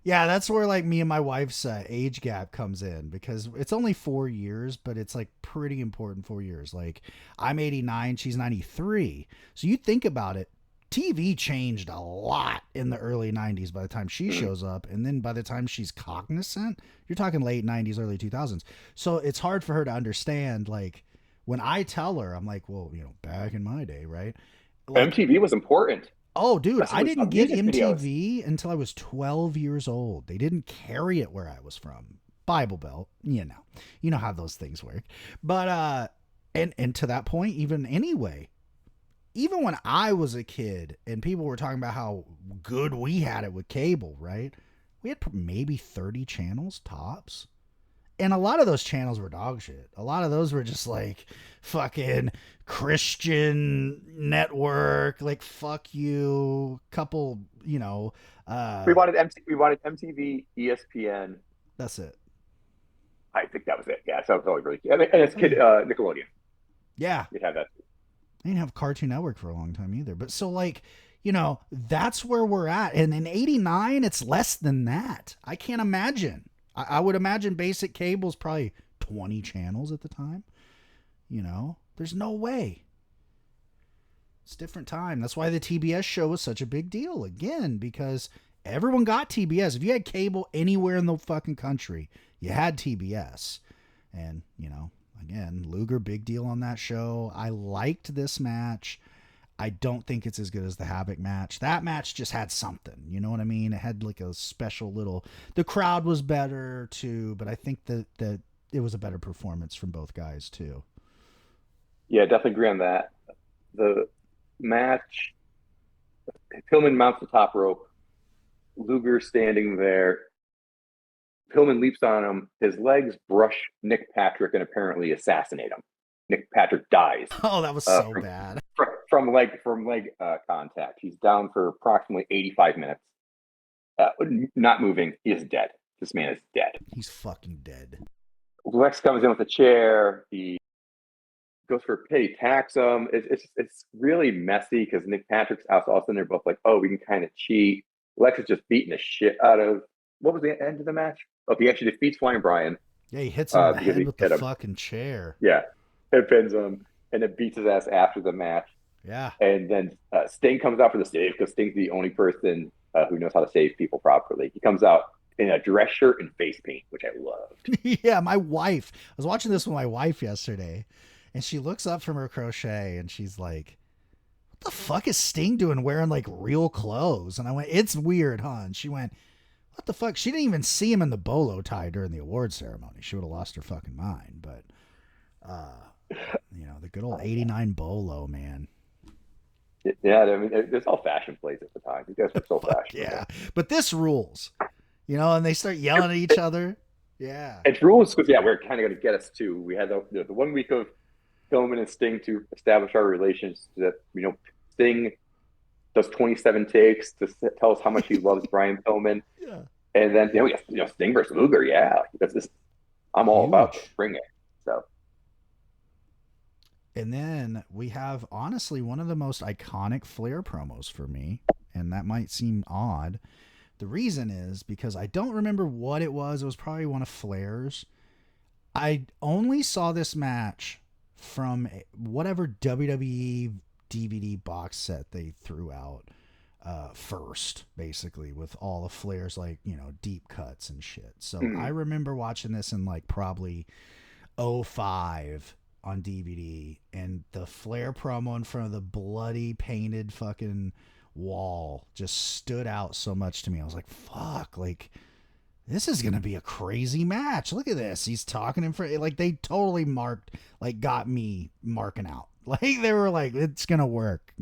Yeah, that's where like me and my wife's age gap comes in because it's only 4 years, but it's like pretty important 4 years. Like I'm 89, she's 93. So you think about it, TV changed a lot in the early 90s by the time she
Mhm.
shows up. And then by the time she's cognizant, you're talking late 90s, early 2000s. So it's hard for her to understand. Like when I tell her, I'm like, well, back in my day, right? Like
MTV was important,
oh, dude, I
especially with
didn't get
music videos.
MTV until I was 12 years old. They didn't carry it where I was from. Bible Belt, you know how those things work. But and to that point, even anyway, even when I was a kid and people were talking about how good we had it with cable, right? We had maybe 30 channels tops. And a lot of those channels were dog shit. A lot of those were just like fucking Christian network, like fuck you, couple,
We wanted MTV, ESPN.
that's it.
I think that was it. Yeah, so that was always really cute. And it's
Oh yeah.
Nickelodeon.
Yeah.
You'd have that.
I didn't have Cartoon Network for a long time either. But so like, that's where we're at. And in 89, it's less than that. I can't imagine. I would imagine basic cable's probably 20 channels at the time. There's no way. It's a different time. That's why the TBS show was such a big deal again, because everyone got TBS. If you had cable anywhere in the fucking country, you had TBS. And, again, Luger, big deal on that show. I liked this match. I don't think it's as good as the Havoc match. That match just had something. You know what I mean? It had like a special little. The crowd was better too, but I think that it was a better performance from both guys too.
Yeah, definitely agree on that. The match, Pillman mounts the top rope. Luger standing there. Pillman leaps on him. His legs brush Nick Patrick and apparently assassinate him. Nick Patrick dies
Oh, that was
uh,
so
from,
bad.
from leg contact. He's down for approximately 85 minutes, not moving. He is dead. This man is dead.
He's fucking dead.
Lex comes in with a chair. He goes for a pit. He tacks him. It's really messy because Nick Patrick's out. All of a sudden, they're both like, "Oh, we can kind of cheat." Lex is just beating the shit out of. What was the end of the match? Oh, he actually defeats Flying Brian
Yeah, he hits him in the
because
head
he
with the
hit him.
fucking chair.
Yeah, it pins him and it beats his ass after the match.
Yeah.
And then Sting comes out for the save because Sting's the only person who knows how to save people properly. He comes out in a dress shirt and face paint, which I loved.
Yeah, my wife. I was watching this with my wife yesterday, and she looks up from her crochet and she's like, "What the fuck is Sting doing wearing like real clothes?" And I went, "It's weird, huh?" And she went, "What the fuck?" She didn't even see him in the bolo tie during the award ceremony. She would have lost her fucking mind. But, the good old '89 bolo, man.
Yeah, I mean, there's all fashion plays at the time. You guys were so
Fuck
fashionable.
yeah. But this rules, and they start yelling at each other. Yeah.
And rules, because yeah, we're kind of going to get us to. We had the 1 week of filming and Sting to establish our relations. That Sting does 27 takes to tell us how much he loves Brian Pillman,
Yeah.
and then Sting versus Luger. Yeah, that's just I'm all about this.
Huge.
Bring it. So
And then we have honestly one of the most iconic Flair promos for me, and that might seem odd. The reason is because I don't remember what it was. It was probably one of Flair's. I only saw this match from whatever WWE DVD box set they threw out first, basically, with all of Flair's, like, deep cuts and shit. So I
mm,
remember watching this in like probably '05 on DVD, and the Flair promo in front of the bloody painted fucking wall just stood out so much to me. I was like, fuck, like this is gonna be a crazy match. Look at this. He's talking in front, like they totally marked, like got me marking out. Like they were like, it's gonna work.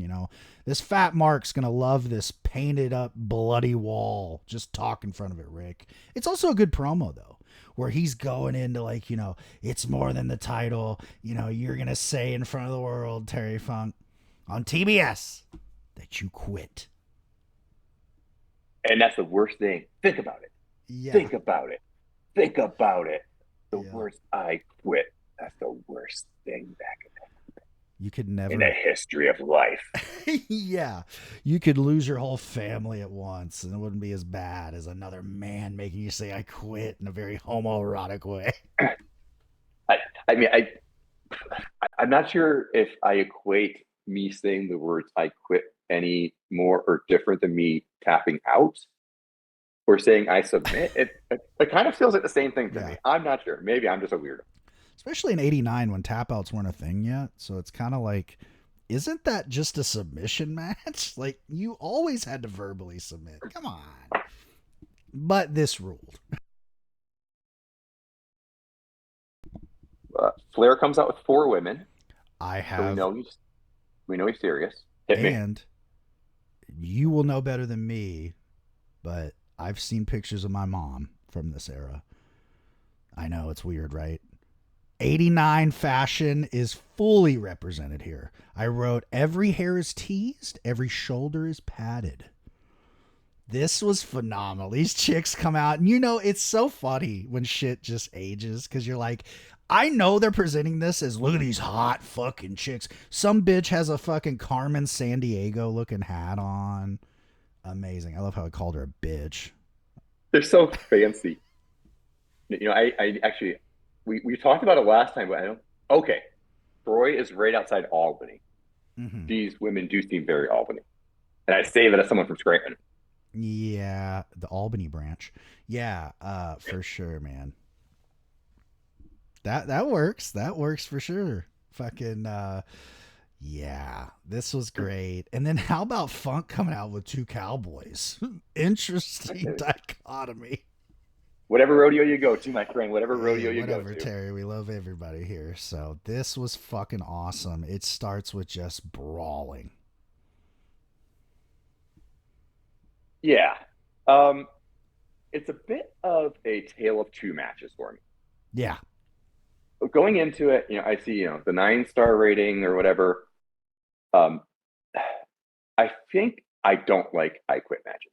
This fat Mark's gonna love this painted up bloody wall. Just talk in front of it, Rick. It's also a good promo though, where he's going into like, it's more than the title. You're gonna say in front of the world, Terry Funk, on TBS, that you quit.
and that's the worst thing. Think about it.
Yeah,
Think about it. Think about it. The
yeah.
worst I quit. That's the worst thing back
You could
in the
never.
history of life.
Yeah, you could lose your whole family at once, and it wouldn't be as bad as another man making you say "I quit" in a very homoerotic way.
I, I mean, I'm not sure if I equate me saying the words "I quit" any more or different than me tapping out or saying "I submit." It kind of feels like the same thing to
Yeah,
me. I'm not sure. Maybe I'm just a weirdo.
especially in '89 when tap outs weren't a thing yet. So it's kind of like, isn't that just a submission match? Like you always had to verbally submit. Come on. But this ruled.
Flair comes out with 4 women,
I
so
have,
we know he's serious. Hit me.
and you will know better than me, but I've seen pictures of my mom from this era. I know it's weird, right? '89 fashion is fully represented here. I wrote every hair is teased, every shoulder is padded. This was phenomenal. These chicks come out, and it's so funny when shit just ages because you're like, I know they're presenting this as look at these hot fucking chicks. Some bitch has a fucking Carmen San Diego looking hat on. Amazing. I love how I called her a bitch.
They're so fancy. I actually we talked about it last time, but I don't. Okay, Troy is right outside Albany.
Mm-hmm.
These women do seem very Albany, and I say that as someone from Scranton.
Yeah, the Albany branch. Yeah, for sure, man. That works. That works for sure. Fucking yeah, this was great. And then how about Funk coming out with two cowboys? Interesting dichotomy.
Whatever rodeo you go to, my friend, whatever
Hey,
rodeo you go
whatever,
to.
Terry. We love everybody here. So this was fucking awesome. It starts with just brawling.
Yeah. It's a bit of a tale of two matches for me.
Yeah.
Going into it, I see, the 9-star rating or whatever. Um, I think I don't like I quit matches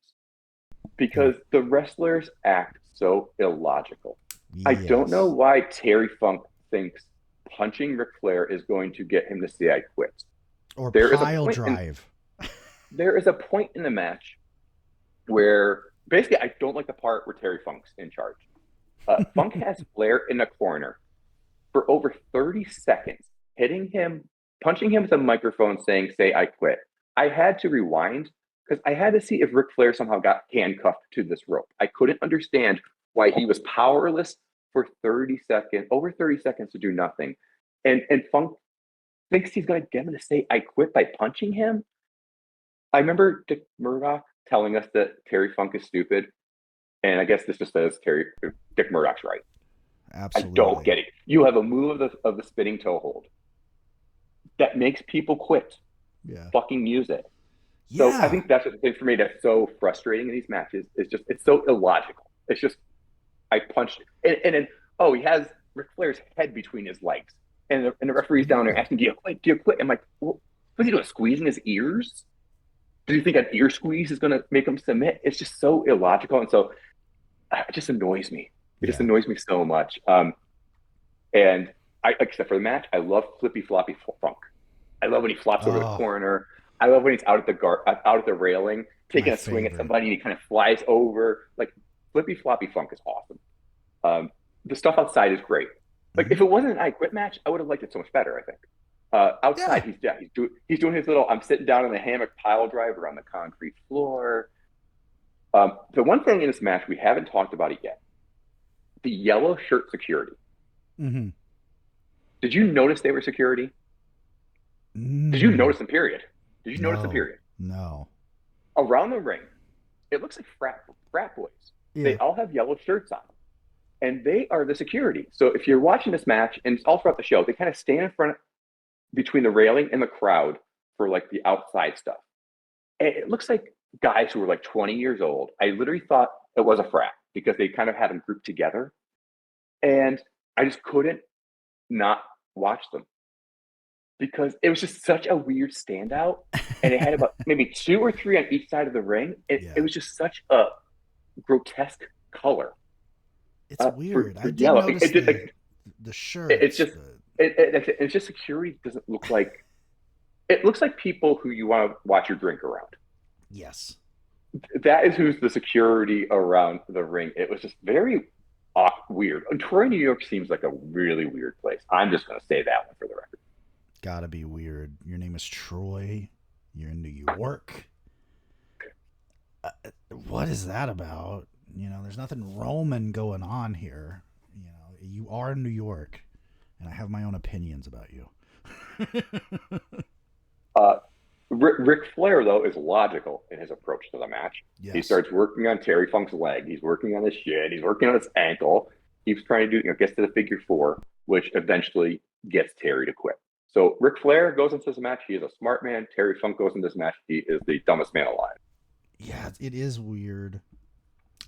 Yeah.
because the wrestlers act so illogical. I don't know
Yes.
why Terry Funk thinks punching Ric Flair is going to get him to say I quit.
Or
There is a
pile
point in
drive.
there is a point in the match where basically I don't like the part where Terry Funk's in charge. Funk has Flair in the corner for over 30 seconds, hitting him, punching him with a microphone, saying, "Say I quit." I had to rewind because I had to see if Ric Flair somehow got handcuffed to this rope. I couldn't understand why he was powerless for 30 seconds, over 30 seconds to do nothing. And Funk thinks he's going to get him to say I quit by punching him. I remember Dick Murdoch telling us that Terry Funk is stupid. And I guess this just says Dick Murdoch's right. I don't
Absolutely.
get it. You have a move of the spinning toe hold that makes people quit.
Yeah.
Fucking use it. So I
Yeah.
think that's the thing for me that's so frustrating in these matches. It's so illogical. It's just I punched, and then oh, he has Ric Flair's head between his legs, and the referee's down there
Weird.
asking, "Do you quit? Do you quit?" I'm like, well, what's he doing? Squeezing his ears? Do you think an ear squeeze is going to make him submit? It's just so illogical, and so it just annoys me. It just
Yeah.
annoys me so much. And I, except for the match, I love Flippy Floppy Funk. I love when he flops over the
Oh,
corner. I love when he's out at the out at the railing,
my
taking a swing at
favorite.
somebody, and he kind of flies over. Like Flippy Floppy Funk is awesome. The stuff outside is great. Like
Hmm.
if it wasn't an I Quit match, I would have liked it so much better. I think.
Yeah.
Outside, he's doing his little. I'm sitting down in the hammock pile driver on the concrete floor. The one thing in this match we haven't talked about it yet: the yellow shirt security.
Mm-hmm.
Did you notice they were security? Did you
Mm.
notice them? Period. Did you notice them?
No.
Period.
No.
Around the ring, it looks like frat boys. They
Yeah.
all have yellow shirts on, and they are the security. So if you're watching this match, and it's all throughout the show, they kind of stand in front between the railing and the crowd for like the outside stuff. And it looks like guys who were like 20 years old. I literally thought it was a frat because they kind of had them grouped together, and I just couldn't not watch them because it was just such a weird standout. And it had about maybe two or three on each side of the ring. It
Yeah.
was just such a grotesque color
It's weird.
for
I did
yellow.
notice the
It's
shirts,
just
but
it's just security doesn't look like it looks like people who you want to watch your drink around.
yes.
That is who's the security around the ring. It was just very weird. Troy, New York seems like a really weird place. I'm just going to say that one for the record.
Gotta be weird. Your name is Troy. You're in New York. What is that about? There's nothing Roman going on here. You are in New York, and I have my own opinions about you.
Uh, Ric Flair, though, is logical in his approach to the match. He
Yes.
starts working on Terry Funk's leg. He's working on his shin. He's working on his ankle. He's trying to do, gets to the figure four, which eventually gets Terry to quit. So Ric Flair goes into this match. He is a smart man. Terry Funk goes into this match. He is the dumbest man alive.
Yeah, it is weird.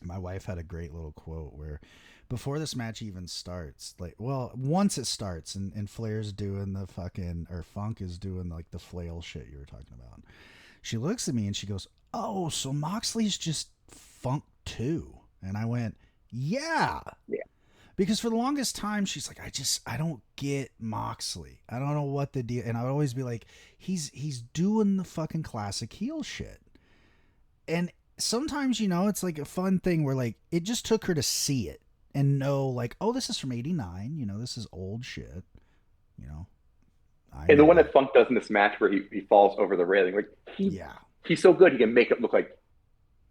My wife had a great little quote where before this match even starts, like, well, once it starts and Flair's doing the fucking, or Funk is doing like the flail shit you were talking about, she looks at me and she goes, "Oh, so Moxley's just Funk too?" And I went, "Yeah."
Yeah.
Because for the longest time, she's like, I don't get Moxley. I don't know what the deal. And I would always be like, he's doing the fucking classic heel shit. And sometimes, it's like a fun thing where like it just took her to see it and know like, oh, this is from '89. This is old shit. You know, I
And the
know
one
that.
that Funk does in this match where he falls over the railing, like
Yeah.
he's so good he can make it look like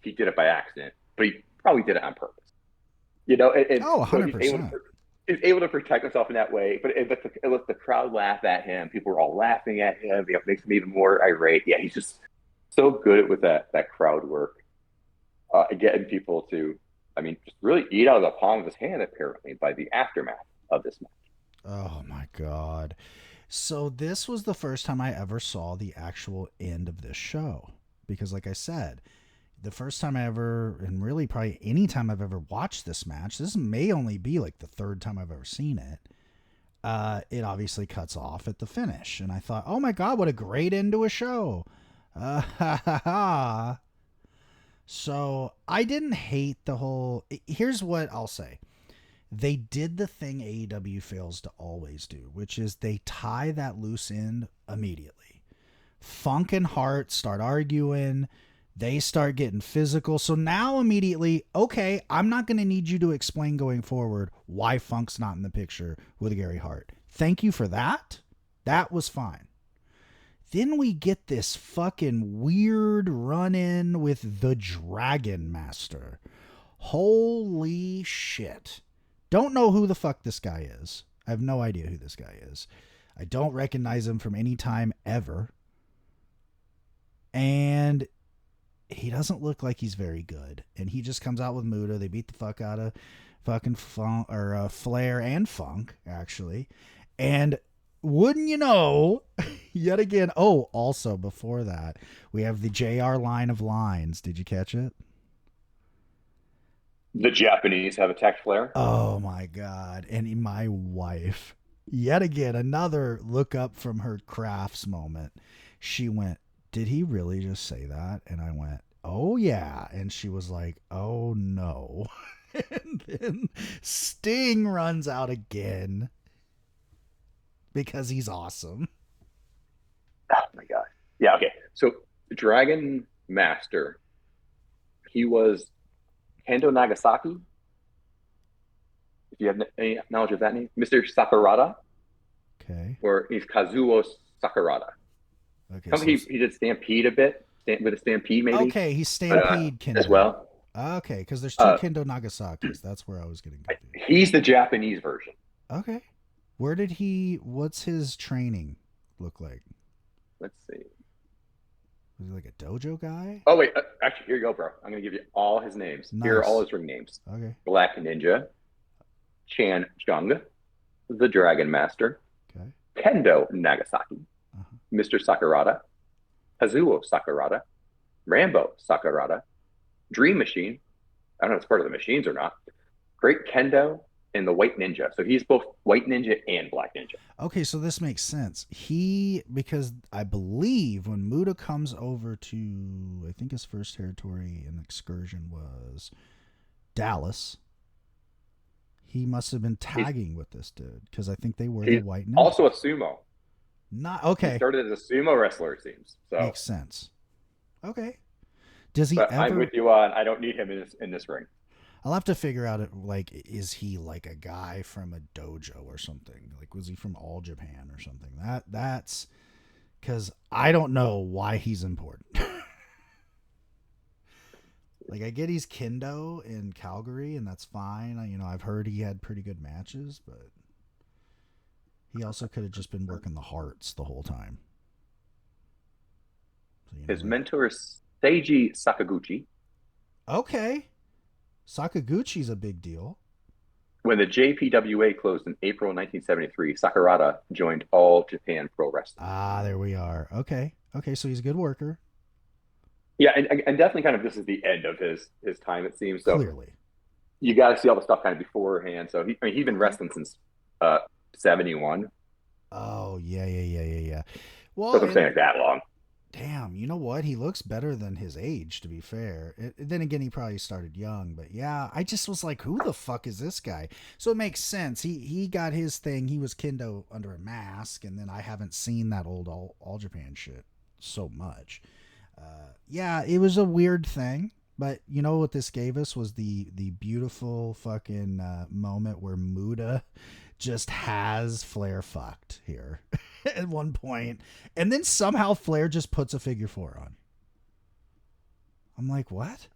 he did it by accident, but he probably did it on purpose. And
Oh,
so
100%.
he's able to protect himself in that way. But it lets the crowd laugh at him. People are all laughing at him. It makes him even more irate. Yeah, he's just so good with that crowd work, getting people to, I mean, just really eat out of the palm of his hand. Apparently, by the aftermath of this match.
Oh my god. So this was the first time I ever saw the actual end of this show because like I said, the first time I ever, and really probably any time I've ever watched this match, this may only be like the third time I've ever seen it. It obviously cuts off at the finish, and I thought, oh my god, what a great end to a show! Ha ha ha. So I didn't hate the whole. Here's what I'll say: they did the thing AEW fails to always do, which is they tie that loose end immediately. Funk and Hart start arguing. They start getting physical. So now immediately, okay, I'm not going to need you to explain going forward why Funk's not in the picture with Gary Hart. Thank you for that. That was fine. Then we get this fucking weird run in with the Dragon Master. Holy shit. Don't know who the fuck this guy is. I have no idea who this guy is. I don't recognize him from any time ever. And he doesn't look like he's very good. And he just comes out with Muda. They beat the fuck out of fucking Funk, or Flair and Funk, actually. And wouldn't you know, yet again, oh, also before that, we have the JR line of lines. Did you catch it?
The Japanese have attacked Flair.
Oh my god. And my wife, yet again, another look up from her crafts moment. She went, "Did he really just say that?" And I went, "Oh yeah." And she was like, "Oh no." And then Sting runs out again because he's awesome.
Oh my god. Yeah. Okay. So Dragon Master, he was Kendo Nagasaki. If you have any knowledge of that name, Mr. Sakurada,
Okay.
or he's Kazuo Sakurada.
Okay,
Some
so
he did Stampede a bit, with a Stampede maybe,
okay, he's
but
Stampede
as
Kendo.
well.
Okay, because there's two
Uh,
Kendo Nagasakis. That's where I was getting confused.
he's the Japanese version.
Okay. Where did he, what's his training look like?
Let's see.
Was he like a dojo guy?
Oh wait, actually, here you go, bro. I'm gonna give you all his names. Here are all
Nice.
his ring names:
Okay.
Black Ninja, Chan Chung, the Dragon Master,
Okay.
Kendo Nagasaki,
Uh-huh.
Mr. Sakurada, Kazuo Sakurada, Rambo Sakurada, Dream Machine. I don't know if it's part of the machines or not. Great Kendo and the White Ninja. So he's both White Ninja and Black Ninja.
Okay, so this makes sense. He, because I believe when Muda comes over to, I think his first territory and excursion was Dallas, he must have been
He's
tagging with this dude because I think they were the
he's
White Ninjas.
also a sumo.
Not
He
okay.
started as a sumo wrestler, it seems. So,
Makes sense. Okay. Does he
but I'm with
ever?
you on. I don't need him in this ring.
I'll have to figure out it. Like, is he like a guy from a dojo or something? Like, was he from All Japan or something? That's because I don't know why he's important. Like, I get he's kendo in Calgary, and that's fine. I've heard he had pretty good matches, but he also could have just been working the hearts the whole time. So you
His
never.
mentor is Seiji Sakaguchi.
Okay, Sakaguchi's a big deal.
When the JPWA closed in April 1973, Sakurada joined All Japan Pro Wrestling.
Ah, there we are. Okay, okay, so he's a good worker,
Yeah, and definitely kind of this is the end of his time, it seems. So
clearly.
you got to see all the stuff kind of beforehand. So he's been
Okay.
wrestling since uh 71.
Oh yeah, yeah, yeah, yeah, yeah. Well,
Doesn't
and
seem like that long.
damn, you know what? He looks better than his age, to be fair. Then again, he probably started young, but yeah, I just was like, who the fuck is this guy? So it makes sense. He got his thing. He was kendo under a mask, and then I haven't seen that old All Japan shit so much. Yeah, it was a weird thing. But you know what this gave us was the beautiful fucking moment where Muda just has Flair fucked here at one point, and then somehow Flair just puts a figure four on. I'm like, what?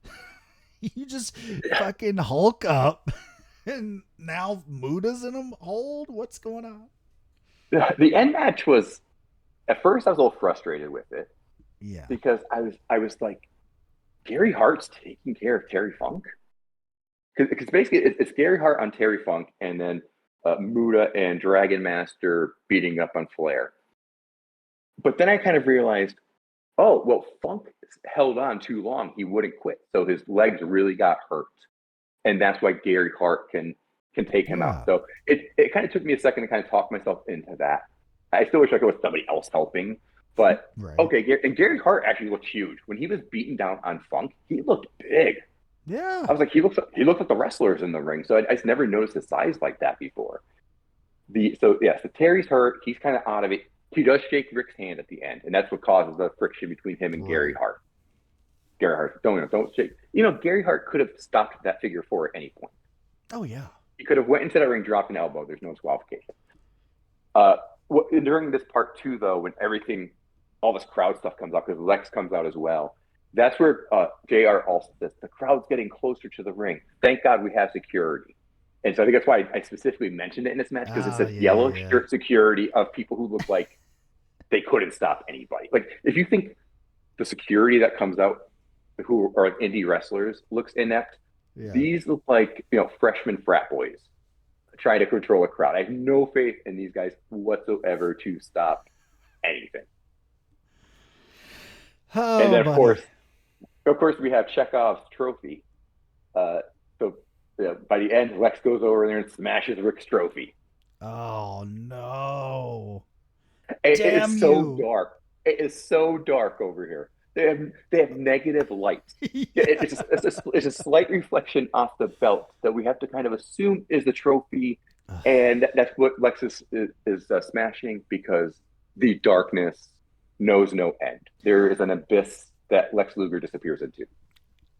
You just fucking Hulk up, and now Muda's in a hold. What's going on?
The end match was at first I was a little frustrated with it
Yeah.
because I was like Gary Hart's taking care of Terry Funk because basically it's Gary Hart on Terry Funk and then Muda and Dragon Master beating up on Flair. But then I kind of realized, oh well, Funk held on too long; he wouldn't quit, so his legs really got hurt, and that's why Gary Hart can take him out.
Yeah.
So it kind of took me a second to kind of talk myself into that. I still wish I could with somebody else helping, but
Right.
okay. And Gary Hart actually looked huge when he was beaten down on Funk. He looked big.
Yeah.
I was like, he looks like the wrestlers in the ring. So I just never noticed his size like that before. So Terry's hurt. He's kind of out of it. He does shake Rick's hand at the end, and that's what causes the friction between him and Gary
Right.
Hart. Gary Hart, don't shake. Gary Hart could have stopped that figure four at any point.
Oh yeah.
He could have went into that ring, dropped an elbow. There's no disqualification. Uh, During this part two, though, when everything, all this crowd stuff comes out, because Lex comes out as well. That's where JR also says the crowd's getting closer to the ring. Thank God we have security. And so I think that's why I specifically mentioned it in this match because it
Ah,
says
yeah, yeah,
yellow
yeah.
shirt security of people who look like they couldn't stop anybody. Like if you think the security that comes out who are like indie wrestlers looks inept,
Yeah.
these look like freshman frat boys trying to control a crowd. I have no faith in these guys whatsoever to stop anything. And
Oh,
then
buddy.
of course we have Chekhov's trophy. Uh, so Yeah, by the end, Lex goes over there and smashes Rick's trophy.
Oh no.
It is
Damn
so
you.
dark. It is so dark over here. They have negative light.
Yeah.
It's a slight reflection off the belt that we have to kind of assume is the trophy,
Ugh.
and that's what Lex is smashing because the darkness knows no end. There is an abyss that Lex Luger disappears into.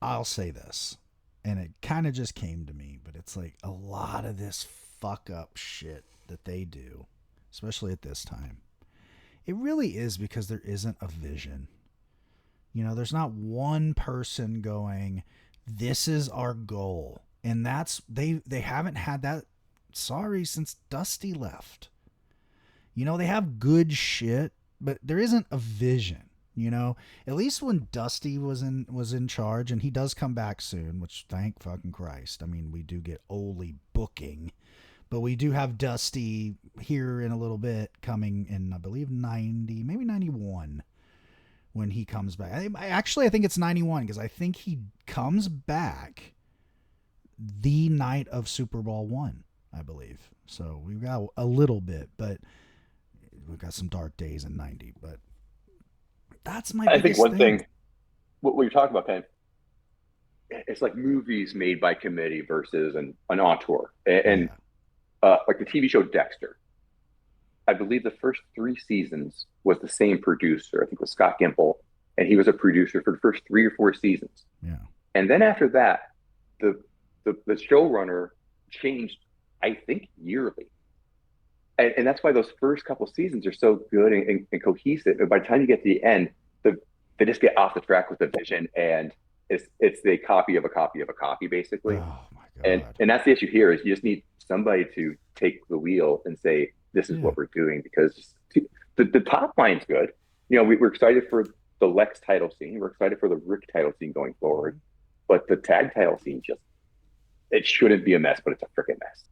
I'll say this, and it kind of just came to me, but it's like a lot of this fuck up shit that they do, especially at this time. It really is because there isn't a vision. You know, there's not one person going, "This is our goal," and that's they haven't had that. Sorry, since Dusty left. You know, they have good shit, but there isn't a vision. You know, at least when Dusty was in charge, and he does come back soon, which thank fucking Christ. I mean, we do get Ole booking, but we do have Dusty here in a little bit coming in, I believe 90, maybe 91 when he comes back. I think it's 91 because I think he comes back the night of Super Bowl 1, I believe. So we've got a little bit, but we've got some dark days in 90, but that's my
I think
biggest
one
thing.
thing, what you're talking about, Ken, it's like movies made by committee versus an auteur. And
Yeah.
like the TV show Dexter, I believe the first three seasons was the same producer. I think it was Scott Gimple, and he was a producer for the first 3 or 4 seasons.
Yeah.
And then after that, the showrunner changed, I think, yearly. And that's why those first couple seasons are so good and cohesive. And by the time you get to the end, they just get off the track with the vision, and it's the copy of a copy of a copy, basically.
Oh my
And
god.
and that's the issue here is you just need somebody to take the wheel and say this is
Yeah.
what we're doing because the top line's good. You know, we're excited for the Lex title scene. We're excited for the Rick title scene going forward. But the tag title scene just it shouldn't be a mess, but it's a freaking mess.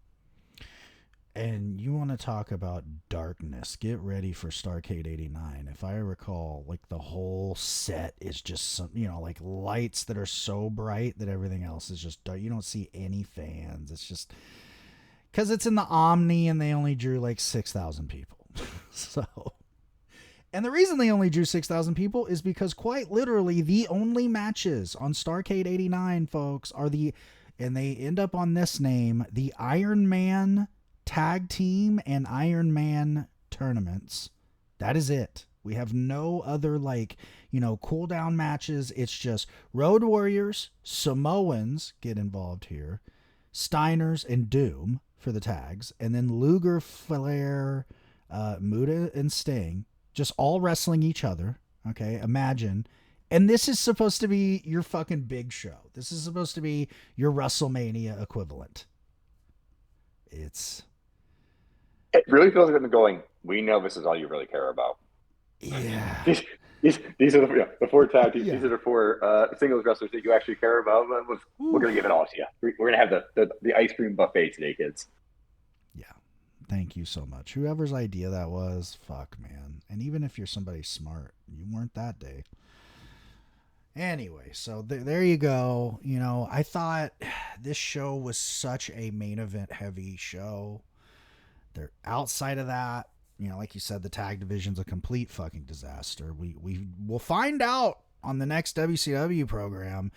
And you want to talk about darkness? Get ready for Starcade '89. If I recall, like the whole set is just some, like lights that are so bright that everything else is just dark. You don't see any fans. It's just because it's in the Omni and they only drew like 6,000 people. So, and the reason they only drew 6,000 people is because quite literally the only matches on Starcade '89, folks, and they end up on this name, the Iron Man tag team and Iron Man tournaments. That is it. We have no other cool down matches. It's just Road Warriors, Samoans get involved here, Steiners and Doom for the tags, and then Luger, Flair, Muda, and Sting just all wrestling each other. Okay, imagine. And this is supposed to be your fucking big show. This is supposed to be your WrestleMania equivalent. It's
It really feels like they're going, we know this is all you really care about.
yeah.
These these are the four tag teams. These
Yeah.
are the four singles wrestlers that you actually care about. We're
Ooh.
going to give it all to you. We're going to have the ice cream buffet today, kids.
Yeah. Thank you so much. Whoever's idea that was, fuck, man. And even if you're somebody smart, you weren't that day. Anyway, so there you go. I thought this show was such a main event heavy show. They're outside of that, like you said, the tag division's a complete fucking disaster. We will find out on the next WCW program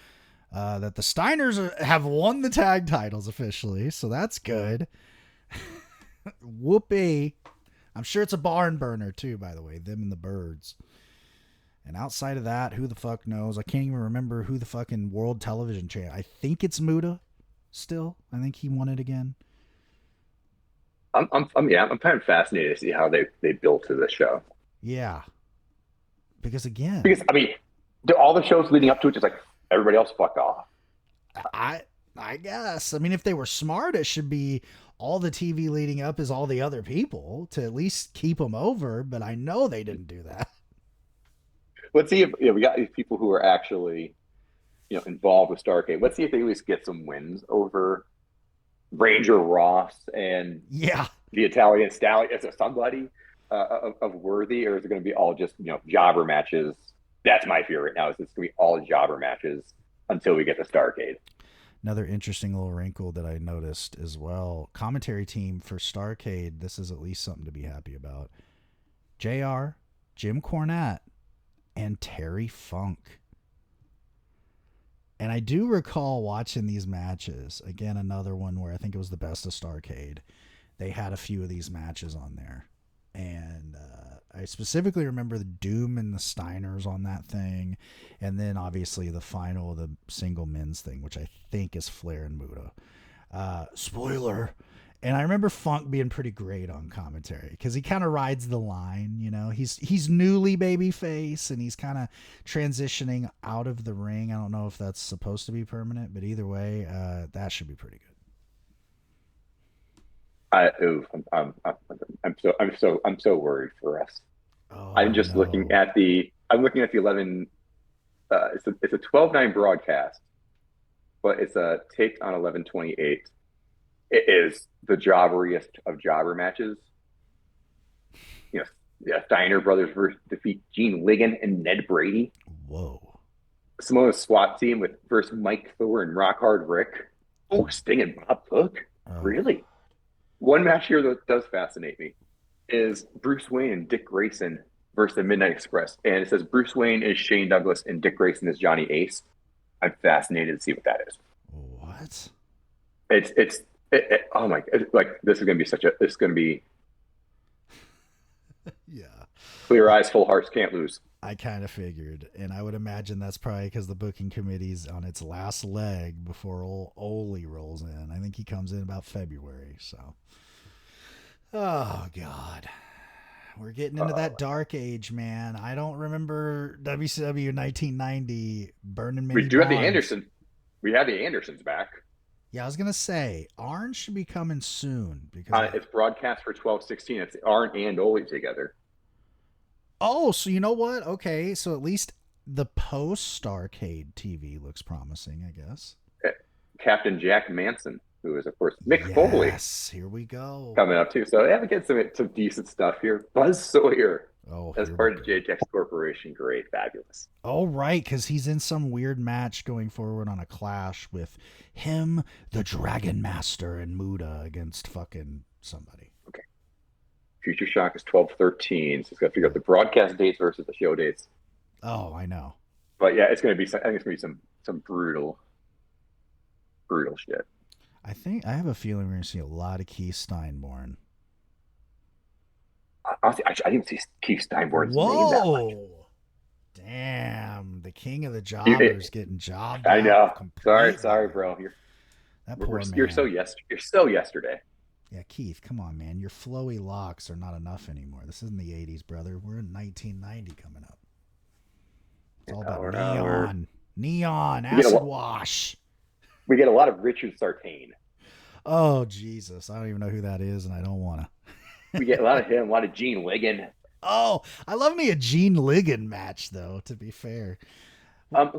that the Steiners have won the tag titles officially, so that's good. Whoopee. I'm sure it's a barn burner too, by the way, them and the Birds. And outside of that, who the fuck knows? I can't even remember who the fucking world television champ. I think it's Muda still. I think he won it again.
I'm kind of fascinated to see how they built to this show
Yeah. Because again,
because I mean, all the shows leading up to it just like everybody else fuck off.
I I guess. I mean, if they were smart, it should be all the TV leading up is all the other people to at least keep them over. But I know they didn't do that.
Let's see if we got these people who are actually involved with Starcade. Let's see if they at least get some wins over Ranger Ross and
Yeah.
the Italian Stallion. Is it somebody of worthy, or is it going to be all just jobber matches? That's my fear right now. Is it's going to be all jobber matches until we get to Starcade.
Another interesting little wrinkle that I noticed as well. Commentary team for Starcade. This is at least something to be happy about. Jr., Jim Cornette, and Terry Funk. And I do recall watching these matches. Again, another one where I think it was the best of Starcade. They had a few of these matches on there. And I specifically remember the Doom and the Steiners on that thing. And then obviously the final, the single men's thing, which I think is Flair and Muta. Spoiler. And I remember Funk being pretty great on commentary because he kind of rides the line, you know. He's newly babyface and he's kind of transitioning out of the ring. I don't know if that's supposed to be permanent, but either way, that should be pretty good.
I'm so worried for us. I'm
Oh
just looking
no!
at the 11. It's a 12-9 broadcast, but it's a taped on 11/28. It is the jobberiest of jobber matches. You know, the Steiner brothers defeat Gene Ligon and Ned Brady.
Whoa!
Samoa SWAT team with versus Mike Thor and Rock Hard Rick. Oh, Sting and Bob Hook.
Oh,
Really? One match here that does fascinate me is Bruce Wayne and Dick Grayson versus the Midnight Express. And it says Bruce Wayne is Shane Douglas and Dick Grayson is Johnny Ace. I'm fascinated to see what that is.
what?
Oh my, like this is going to be this is going to be
Yeah.
clear eyes, full hearts, can't lose.
I kind of figured, and I would imagine that's probably because the booking committee's on its last leg before old Ole rolls in. I think he comes in about February. So, oh god, we're getting into
Uh,
that dark age, man. I don't remember WCW 1990 burning
we
many
do have the
barns.
Anderson. We have the Andersons back.
Yeah, I was gonna say Orange should be coming soon because I.
It's broadcast for 12/16. It's Arn and Ole together.
Oh, so you know what? Okay, so at least the post Starcade TV looks promising, I guess.
Uh, Captain Jack Manson, who is of course Mick Foley,
Yes, here we go.
coming up too. So yeah, we get some decent stuff here. Buzz Sawyer
Oh,
as
here we
part of
go.
JTX Corporation. Great, fabulous.
Oh, right, because he's in some weird match going forward on a clash with him, the Dragon Master, and Muda against fucking somebody.
Okay. Future Shock is 12/13. So it's got to figure out
Yeah.
the broadcast dates versus the show dates.
Oh, I know.
But yeah, it's going to be. I think it's going to be some brutal shit.
I think I have a feeling we're going to see a lot of Keith Steinborn.
I didn't see Keith Steinborn's name that much.
Whoa! Damn, the king of the
You-
jobbers getting jobbed
I
out
know.
completely,
Sorry,
man.
bro.
That poor
You're so
man.
you're so yesterday.
Yeah, Keith, come on, man. Your flowy locks are not enough anymore. This isn't the 80s, brother. We're in 1990 coming up. It's all about neon,
we get a
acid
lot.
wash.
We get a lot of Richard Sartain.
Oh, Jesus. I don't even know who that is, and I don't want to.
We get a lot of him, a lot of Gene Ligon.
Oh, I love me a Gene Ligon match, though, to be fair.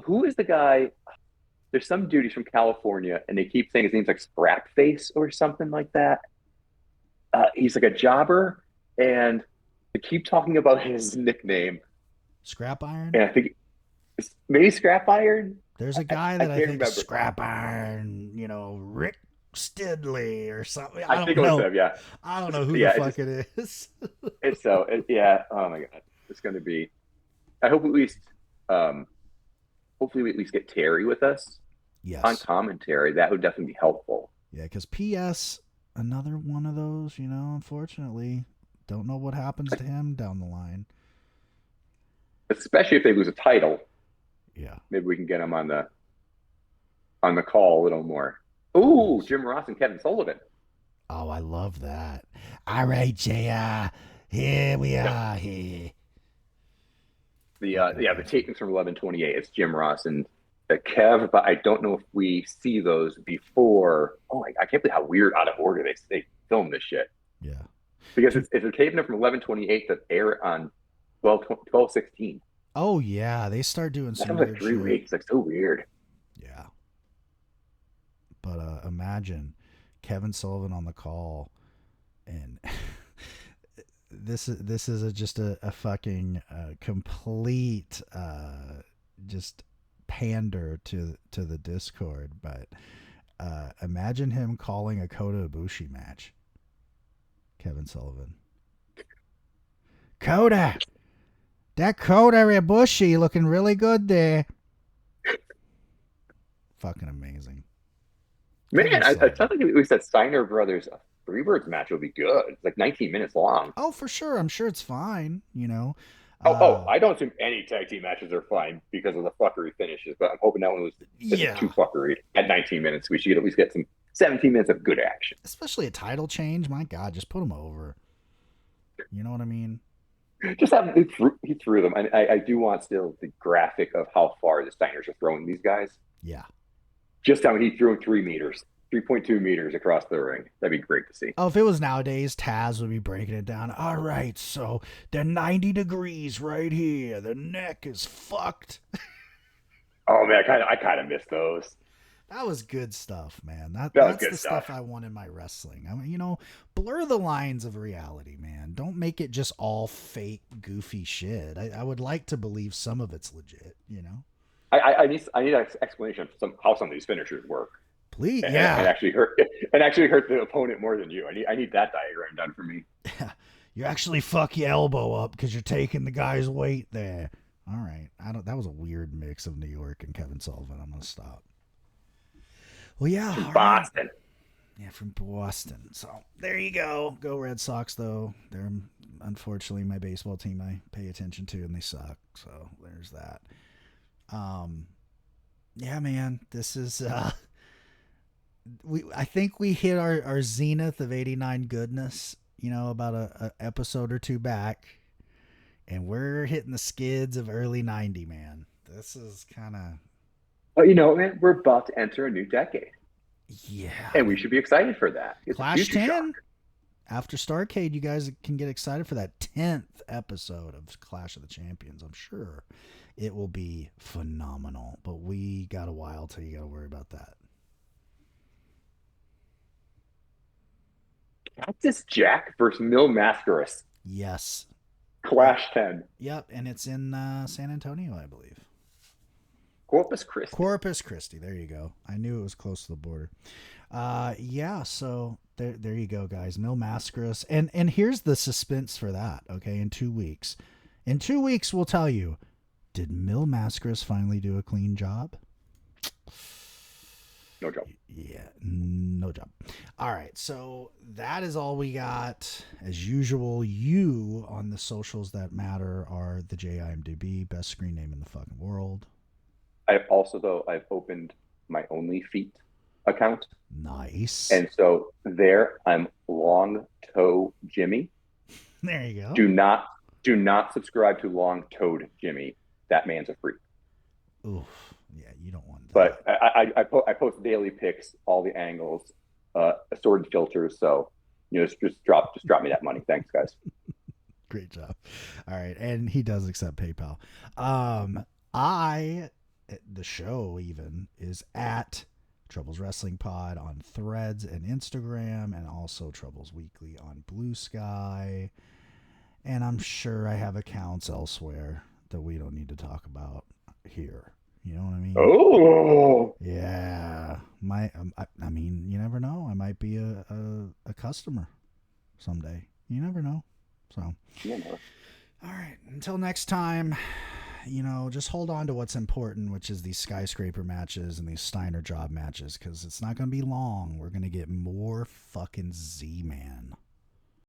Who is the guy? There's some dude, he's from California, and they keep saying his name's like Scrap Face or something like that. He's like a jobber, and they keep talking about his nickname.
Scrap Iron?
And I think it's maybe Scrap Iron.
There's a guy
I
that I
can't
think is
remember.
Scrap Iron, Rick Stidley or something. I
I
don't
think it was
know.
him. Yeah,
I don't know who the
yeah.
fuck it is.
Yeah. Oh my god, it's going to be. I hope at least, um, hopefully we at least get Terry with us on
Yes.
commentary. That would definitely be helpful.
Yeah, because P.S., another one of those, unfortunately. Don't know what happens to him down the line.
Especially if they lose a title,
Yeah.
maybe we can get him on the call a little more. Ooh, Jim Ross and Kevin Sullivan.
Oh, I love that. All right, JR. Here we
Yeah,
are here.
the tapings from 11/28. It's Jim Ross and Kev, but I don't know if we see those before. Oh, I can't believe how weird out of order they filmed this shit
Yeah.
because it's a taping from 11/28 that air on 12/16.
Oh, yeah. They start doing
That
some
was like
weird
three
shit.
weeks. Like so weird.
Yeah. But imagine Kevin Sullivan on the call, and this is just a fucking complete just pander to the Discord, but Imagine him calling a Kota Ibushi match. Kevin Sullivan. Kota! That Kota Ibushi looking really good there. Fucking amazing.
Man,
Kevin
I
Sullivan.
sounds like at least that Steiner Brothers Freebirds match will be good. It's like 19 minutes long.
Oh, for sure. I'm sure it's fine, you know.
Oh, I don't think any tag team matches are fine because of the fuckery finishes, but I'm hoping that one was isn't too
Yeah.
fuckery. At 19 minutes, we should at least get some 17 minutes of good action.
Especially a title change. My God, just put him over. You know what I mean?
Just have he threw them, and I do want still the graphic of how far the Steiners are throwing these guys.
Yeah.
Just how he threw 3 meters, 3.2 meters across the ring. That'd be great to see.
Oh, if it was nowadays, Taz would be breaking it down. All right, so they're 90 degrees right here. The neck is fucked.
Oh man, I kind of miss those.
That was good stuff, man.
That was
That's
good
the
stuff.
stuff I want in my wrestling. I mean, blur the lines of reality, man. Don't make it just all fake, goofy shit. I would like to believe some of it's legit,
I need an explanation of how some of these finishers work.
Please,
And,
yeah.
and actually hurt the opponent more than you. I need that diagram done for me.
You actually fuck your elbow up because you're taking the guy's weight there. All right. That was a weird mix of New York and Kevin Sullivan. I'm gonna stop. Well, yeah. All right.
Boston.
Yeah, from Boston. So there you go. Go Red Sox, though. They're unfortunately my baseball team I pay attention to, and they suck. So there's that. Yeah, man. This is I think we hit our zenith of 89 goodness. About a episode or two back, and we're hitting the skids of early 90. Man, this is kind of.
But you know, man, we're about to enter a new decade.
Yeah.
And we should be excited for that. It's
Clash 10.
shock.
After Starrcade, you guys can get excited for that 10th episode of Clash of the Champions. I'm sure it will be phenomenal. But we got a while till you got to worry about that.
Cactus Jack versus Mil Mascaras.
Yes.
Clash 10.
Yep. And it's in San Antonio, I believe.
Corpus Christi.
Corpus Christi. There you go. I knew it was close to the border. Yeah. So there you go, guys. Mil Mascaras. And here's the suspense for that. Okay. In 2 weeks. In 2 weeks, we'll tell you, did Mil Mascaras finally do a clean job?
No job.
Yeah, no job. All right, so that is all we got. As usual, you on the socials that matter are the JIMDB, best screen name in the fucking world.
I've opened my OnlyFeet account.
Nice.
And so there I'm Long Toe Jimmy.
There you go.
Do not subscribe to Long Toed Jimmy. That man's a freak.
Oof. Yeah, you don't want that.
But I post daily pics, all the angles, assorted filters. So just drop me that money. Thanks, guys.
Great job. All right, and he does accept PayPal. The show even is at Troubles Wrestling Pod on Threads and Instagram, and also Troubles Weekly on Blue Sky. And I'm sure I have accounts elsewhere that we don't need to talk about here. You know what I mean?
Oh,
yeah. I mean, you never know. I might be a customer someday. You never know. So,
yeah.
All right. Until next time, just hold on to what's important, which is these skyscraper matches and these Steiner job matches, because it's not going to be long. We're going to get more fucking Z-Man.